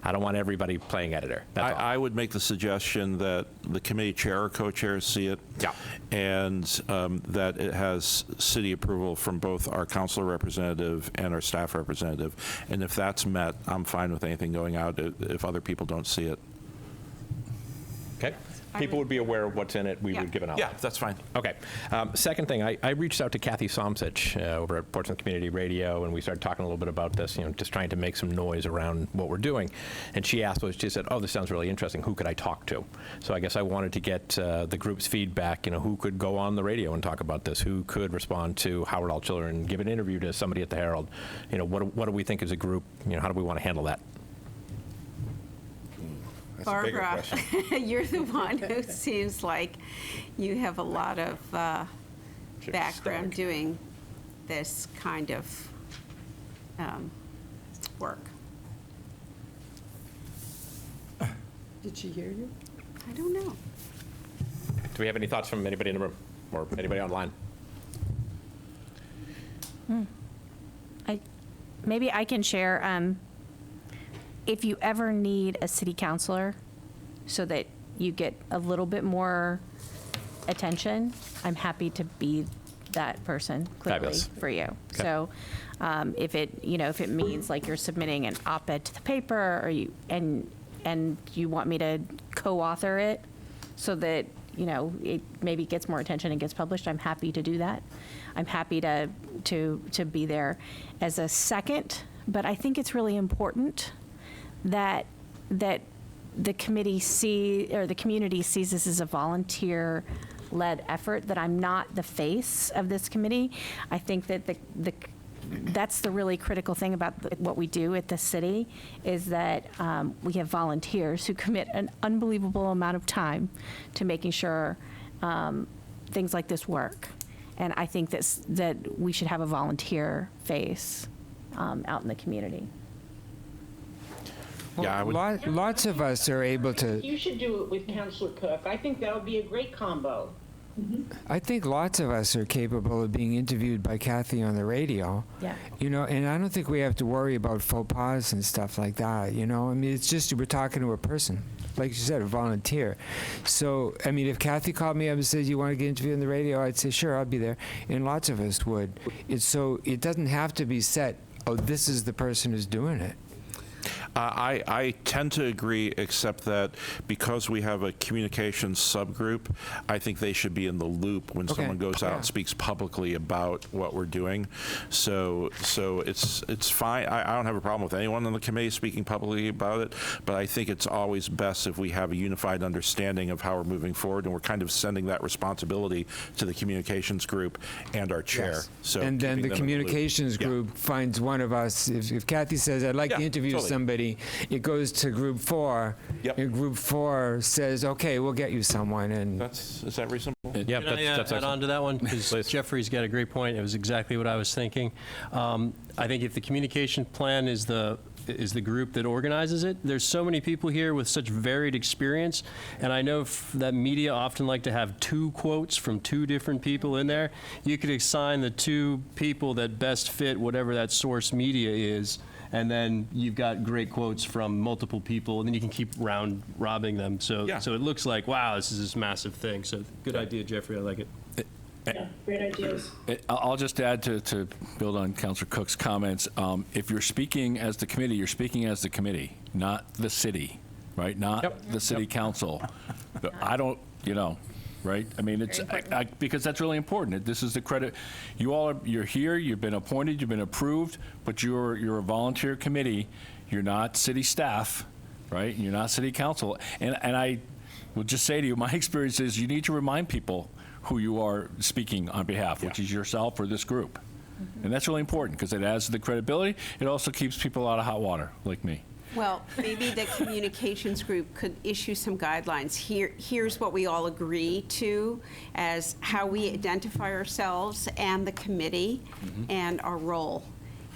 [SPEAKER 8] I don't want everybody playing editor. That's all.
[SPEAKER 1] I would make the suggestion that the committee chair or co-chairs see it.
[SPEAKER 8] Yeah.
[SPEAKER 1] And that it has city approval from both our council representative and our staff representative. And if that's met, I'm fine with anything going out if other people don't see it.
[SPEAKER 8] Okay. People would be aware of what's in it. We would give an outline.
[SPEAKER 1] Yeah, that's fine.
[SPEAKER 8] Okay. Second thing, I reached out to Kathy Somsich over at Portsmouth Community Radio, and we started talking a little bit about this, you know, just trying to make some noise around what we're doing. And she said, oh, this sounds really interesting. Who could I talk to? So I guess I wanted to get the group's feedback, you know, who could go on the radio and talk about this? Who could respond to Howard All Children, give an interview to somebody at the Herald? You know, what do we think as a group? You know, how do we want to handle that?
[SPEAKER 11] Barbara, you're the one who seems like you have a lot of background doing this kind of work.
[SPEAKER 13] Did she hear you?
[SPEAKER 11] I don't know.
[SPEAKER 8] Do we have any thoughts from anybody in the room or anybody online?
[SPEAKER 12] Maybe I can share, if you ever need a city councilor so that you get a little bit more attention, I'm happy to be that person, clearly,
[SPEAKER 8] Fabulous.
[SPEAKER 12] for you.
[SPEAKER 8] Okay.
[SPEAKER 12] So if it means like you're submitting an op-ed to the paper, or you want me to co-author it so that, you know, it maybe gets more attention and gets published, I'm happy to do that. I'm happy to be there as a second, but I think it's really important that the committee the community sees this as a volunteer-led effort, that I'm not the face of this committee. I think that that's the really critical thing about what we do at the city, is that we have volunteers who commit an unbelievable amount of time to making sure things like this work. And I think that we should have a volunteer face out in the community.
[SPEAKER 1] Yeah, I would.
[SPEAKER 7] Lots of us are able to.
[SPEAKER 4] You should do it with Councilor Cook. I think that would be a great combo.
[SPEAKER 7] I think lots of us are capable of being interviewed by Kathy on the radio.
[SPEAKER 12] Yeah.
[SPEAKER 7] You know, and I don't think we have to worry about faux pas and stuff like that, you know? I mean, it's just we're talking to a person. Like you said, a volunteer. So, I mean, if Kathy called me up and said, you want to get interviewed on the radio, I'd say, sure, I'll be there. And lots of us would. It doesn't have to be set, oh, this is the person who's doing it.
[SPEAKER 1] I tend to agree, except that because we have a communications subgroup, I think they should be in the loop when someone goes out and speaks publicly about what we're doing. So it's fine. I don't have a problem with anyone on the committee speaking publicly about it, but I think it's always best if we have a unified understanding of how we're moving forward, and we're kind of sending that responsibility to the communications group and our chair.
[SPEAKER 7] Yes.
[SPEAKER 1] So
[SPEAKER 7] and then the
[SPEAKER 1] keeping them in
[SPEAKER 7] communications
[SPEAKER 1] loop.
[SPEAKER 7] group finds one of us. If Kathy says, I'd like to interview
[SPEAKER 1] totally.
[SPEAKER 7] somebody, it goes to group 4.
[SPEAKER 1] Yep.
[SPEAKER 7] And group 4 says, okay, we'll get you someone. And
[SPEAKER 1] Is that reasonable?
[SPEAKER 8] Yeah,
[SPEAKER 16] Can I add on to that one? Because Jeffrey's got a great point. It was exactly what I was thinking. I think if the communication plan is the group that organizes it, there's so many people here with such varied experience, and I know that media often like to have 2 quotes from 2 different people in there. You could assign the 2 people that best fit whatever that source media is, and then you've got great quotes from multiple people, and then you can keep robbing them. So it looks like, wow, this is this massive thing. So good idea, Jeffrey. I like it.
[SPEAKER 5] Yeah, great ideas.
[SPEAKER 14] I'll just add to build on Councilor Cook's comments. If you're speaking as the committee, you're speaking as the committee, not the city, right? Not the city council. I don't, right? I mean, it's because that's really important. This is the credit. You're here. You've been appointed. You've been approved, but you're a volunteer committee. You're not city staff, right? You're not city council. And I will just say to you, my experience is you need to remind people who you are speaking on behalf, which is yourself or this group. And that's really important because it adds to the credibility. It also keeps people out of hot water, like me.
[SPEAKER 11] Well, maybe the communications group could issue some guidelines. Here's what we all agree to as how we identify ourselves and the committee and our role.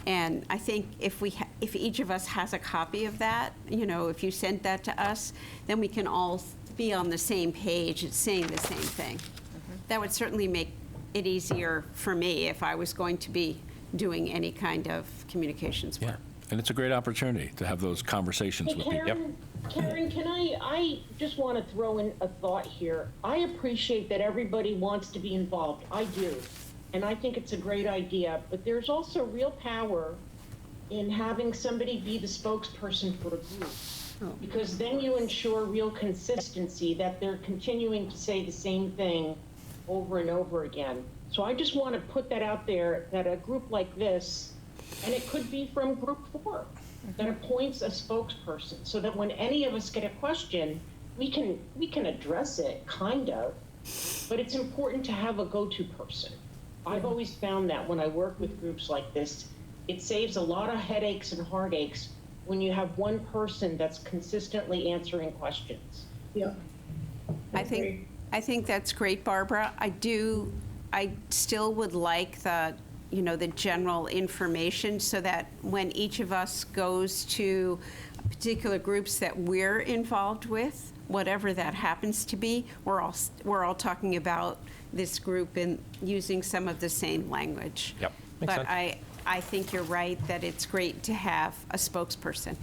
[SPEAKER 11] And I think if each of us has a copy of that, if you sent that to us, then we can all be on the same page and saying the same thing. That would certainly make it easier for me if I was going to be doing any kind of communications work.
[SPEAKER 14] And it's a great opportunity to have those conversations with people.
[SPEAKER 4] Karen, can I just want to throw in a thought here. I appreciate that everybody wants to be involved. I do. And I think it's a great idea. But there's also real power in having somebody be the spokesperson for a group. Because then you ensure real consistency, that they're continuing to say the same thing over and over again. So I just want to put that out there, that a group like this, and it could be from Group 4, that appoints a spokesperson, so that when any of us get a question, we can address it, kind of, but it's important to have a go-to person. I've always found that when I work with groups like this, it saves a lot of headaches and heartaches when you have one person that's consistently answering questions.
[SPEAKER 5] Yeah.
[SPEAKER 11] I think that's great, Barbara. I still would like the general information so that when each of us goes to particular groups that we're involved with, whatever that happens to be, we're all talking about this group and using some of the same language.
[SPEAKER 8] Yep, makes
[SPEAKER 11] but
[SPEAKER 8] sense.
[SPEAKER 11] I think you're right that it's great to have a spokesperson.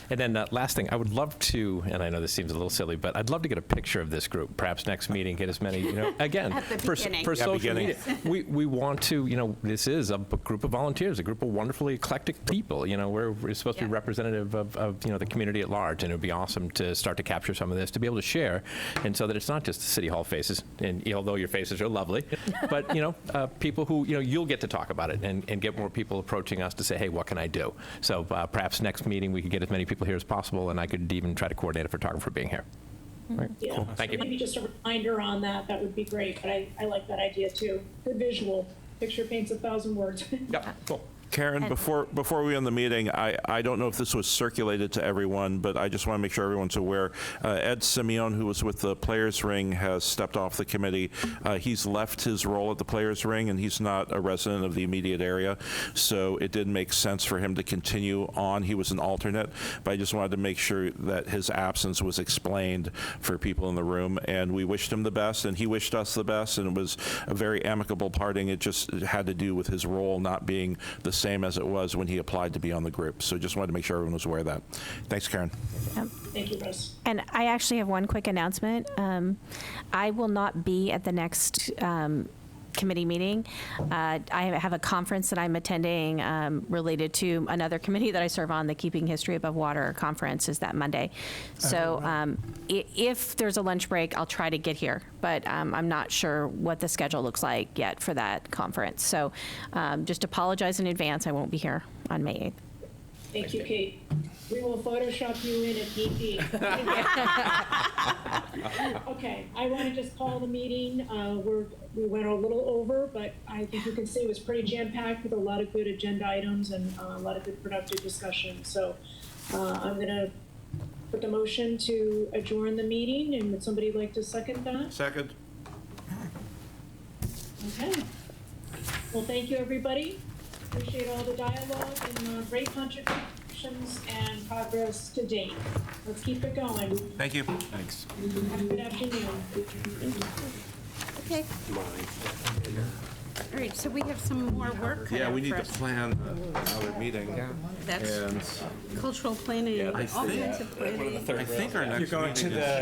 [SPEAKER 8] And then last thing, I would love to, and I know this seems a little silly, but I'd love to get a picture of this group. Perhaps next meeting, get as many, again,
[SPEAKER 11] At the beginning.
[SPEAKER 8] for
[SPEAKER 11] Yeah,
[SPEAKER 8] social
[SPEAKER 1] beginning.
[SPEAKER 8] media. We want to, this is a group of volunteers, a group of wonderfully eclectic people. We're supposed to be representative of the community at large, and it would be awesome to start to capture some of this, to be able to share, and so that it's not just the City Hall faces, and although your faces are lovely, but, people who, you'll get to talk about it and get more people approaching us to say, hey, what can I do? So perhaps next meeting we could get as many people here as possible, and I could even try to coordinate a photographer being here. All right,
[SPEAKER 5] Yeah.
[SPEAKER 8] cool. Thank you.
[SPEAKER 5] Maybe just a reminder on that would be great, but I like that idea too. Good visual. Picture paints 1,000 words.
[SPEAKER 8] Yep, cool.
[SPEAKER 1] Karen, before we end the meeting, I don't know if this was circulated to everyone, but I just want to make sure everyone's aware. Ed Simeon, who was with the Players Ring, has stepped off the committee. He's left his role at the Players Ring, and he's not a resident of the immediate area, so it didn't make sense for him to continue on. He was an alternate, but I just wanted to make sure that his absence was explained for people in the room, and we wished him the best, and he wished us the best, and it was a very amicable parting. It just had to do with his role not being the same as it was when he applied to be on the group. So just wanted to make sure everyone was aware of that. Thanks, Karen.
[SPEAKER 5] Thank you, Russ.
[SPEAKER 12] And I actually have one quick announcement. I will not be at the next committee meeting. I have a conference that I'm attending related to another committee that I serve on, the Keeping History Above Water conference is that Monday. So if there's a lunch break, I'll try to get here, but I'm not sure what the schedule looks like yet for that conference. So just apologize in advance. I won't be here on May 8th.
[SPEAKER 5] Thank you, Kate. We will Photoshop you in if need be. Okay, I want to just call the meeting. We went a little over, but I think you can see it was pretty jam-packed with a lot of good agenda items and a lot of good productive discussion. So I'm going to put the motion to adjourn the meeting, and would somebody like to second that?
[SPEAKER 1] Second.
[SPEAKER 5] Okay. Well, thank you, everybody. Appreciate all the dialogue and great contributions and progress to date. Let's keep it going.
[SPEAKER 1] Thank you.
[SPEAKER 14] Thanks.
[SPEAKER 5] Have a good afternoon.
[SPEAKER 11] Okay. All right, so we have some more work cut
[SPEAKER 1] Yeah,
[SPEAKER 11] out
[SPEAKER 1] we need
[SPEAKER 11] for
[SPEAKER 1] to
[SPEAKER 11] us.
[SPEAKER 1] plan another meeting.
[SPEAKER 11] That's
[SPEAKER 1] And
[SPEAKER 11] cultural planning,
[SPEAKER 1] I
[SPEAKER 11] all
[SPEAKER 1] think-
[SPEAKER 11] kinds of planning.
[SPEAKER 1] I think our next
[SPEAKER 3] You're going to
[SPEAKER 1] meeting
[SPEAKER 3] the
[SPEAKER 1] is